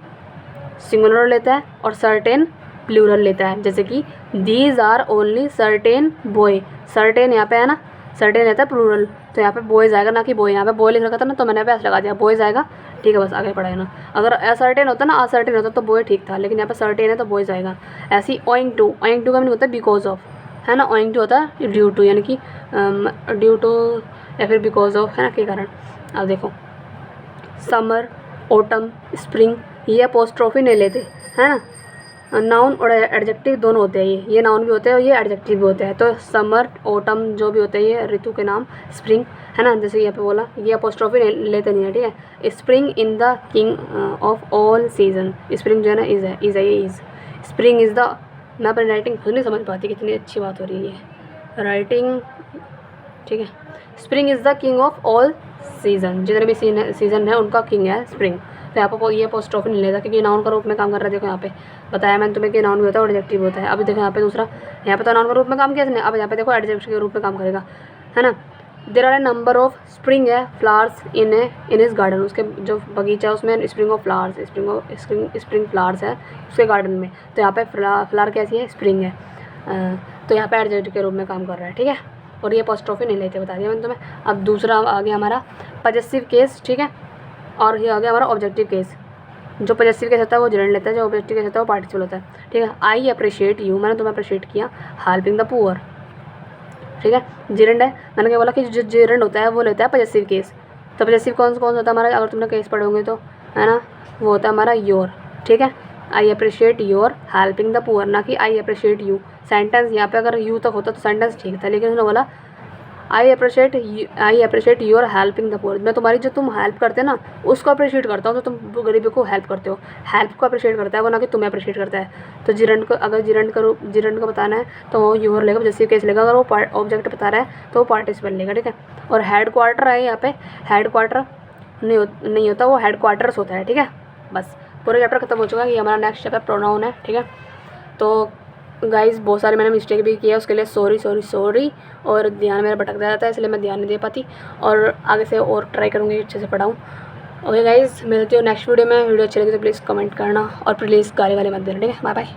सिंगुलर लेता है और सर्टेन प्लूरल लेता है, जैसे कि these are only certain boy. Certain यहाँ पे है ना, सर्टेन रहता है प्लूरल, तो यहाँ पे बॉयज़ आएगा, ना कि बॉय। यहाँ पे बॉय लिख रखा था ना, तो मैंने यहाँ पे ऐसा लगा दिया, बॉयज़ आएगा, ठीक है, बस आगे पढ़ाए ना। अगर असर्टेन होता ना, असर्टेन होता तो बॉय ठीक था, लेकिन यहाँ पे सर्टेन है तो बॉयज़ आएगा। ऐसी ओइंग टू का मीनिंग होता है बिकॉज ऑफ, है ना, ओइंग टू होता है ड्यू टू, यानी कि ड्यू टू या फिर बिकॉज ऑफ, है ना, के कारण। अब देखो समर, ऑटम, स्प्रिंग, ये अपोस्ट्रोफी नहीं लेते, है ना। नाउन और एडजेक्टिव दोनों होते हैं, ये नाउन भी होते हैं और ये एडजेक्टिव भी होते हैं। तो समर, ऑटम जो भी होते हैं ये ऋतु के नाम, स्प्रिंग, है ना, जैसे यहाँ पे बोला, ये अपोस्ट्रोफी लेते नहीं है, ठीक है। Spring in the king of all season, spring जो है ना इज़ है, इज़ स्प्रिंग इज़ द, मैं अपनी राइटिंग खुद नहीं समझ पाती, कितनी अच्छी बात हो रही है। राइटिंग, ठीक है। Spring is the king of all season, जितने भी सीज़न है उनका किंग है स्प्रिंग। तो यहाँ पर ये अपोस्ट्रोफी नहीं लेता क्योंकि नाउन का रूप में काम कर रहा है। देखो यहाँ पे बताया मैंने तुम्हें कि नाउन भी होता है और एडजेक्टिव होता है। अभी देखो यहाँ पे दूसरा, यहाँ पे तो नाउन का रूप में काम किया इसने, अब यहाँ पे देखो एडजेक्टिव के रूप में काम करेगा, है ना। There are a number of spring है फ्लावर्स इन इस गार्डन, उसके जो बगीचा है उसमें spring of flowers, spring flowers है उसके गार्डन में। तो यहाँ पे फ्लावर कैसी है, स्प्रिंग है। तो यहाँ पे एडजेक्टिव के रूप में काम कर रहा है, ठीक है। और ये अपोस्ट्रोफी नहीं लेते, बता दिया मैंने तुम्हें। अब दूसरा आ गया हमारा पजेसिव केस, ठीक है। और ये आ गया हमारा ऑब्जेक्टिव केस। जो पजेसिव केस होता है वो जेरेंड लेता है, जो ऑब्जेक्टिव केस होता है वो पार्टिसिपल होता है, ठीक है। आई अप्रिशिएट यू, मैंने तुम्हें अप्रिशिएट किया, हेल्पिंग द पुअर, ठीक है। जेरेंड है, मैंने क्या बोला कि जो जेरेंड होता है वो लेता है पजेसिव केस। तो पजेसिव कौन सा होता है हमारा, अगर तुमने केस पढ़ोगे तो, है ना, वो होता है हमारा योर, ठीक है। I appreciate your helping the poor, ना कि आई अप्रिशिएट यू। सेंटेंस यहाँ पे अगर यू तक होता तो सेंटेंस ठीक था, लेकिन उसने बोला I appreciate your helping the poor. मैं तुम्हारी जो तुम हेल्प करते हैं ना उसको अप्रिशिएट करता हूँ, तो तुम गरीबी को हेल्प करते हो, हेल्प को अप्रिशिएट करता है वो, ना कि तुम्हें अप्रिशिएट करता है। तो जिरंड को, अगर जिरंड को बताना है तो वो योर लेगा, जैसे केस लेगा। अगर वो ऑब्जेक्ट बता रहा है तो वो पार्टिसिपल लेगा, ठीक है। और हेड क्वार्टर है, यहाँ पे हेड क्वार्टर नहीं होता, वो हेड क्वार्टर्स होता है, ठीक है। बस पूरा चैप्टर खत्म हो चुका है। ये हमारा नेक्स्ट चैप्टर प्रोनाउन है, ठीक है। तो गाइस बहुत सारे मैंने मिस्टेक भी किया, उसके लिए सॉरी। और ध्यान मेरा भटक जाता है, इसलिए मैं ध्यान नहीं दे पाती, और आगे से और ट्राई करूँगी अच्छे से पढ़ाऊँ। ओके गाइस, मिलती हूँ नेक्स्ट वीडियो में। वीडियो अच्छी लगी तो प्लीज़ कमेंट करना और प्लीज़ गाली वाले मत देना, ठीक है। Bye bye.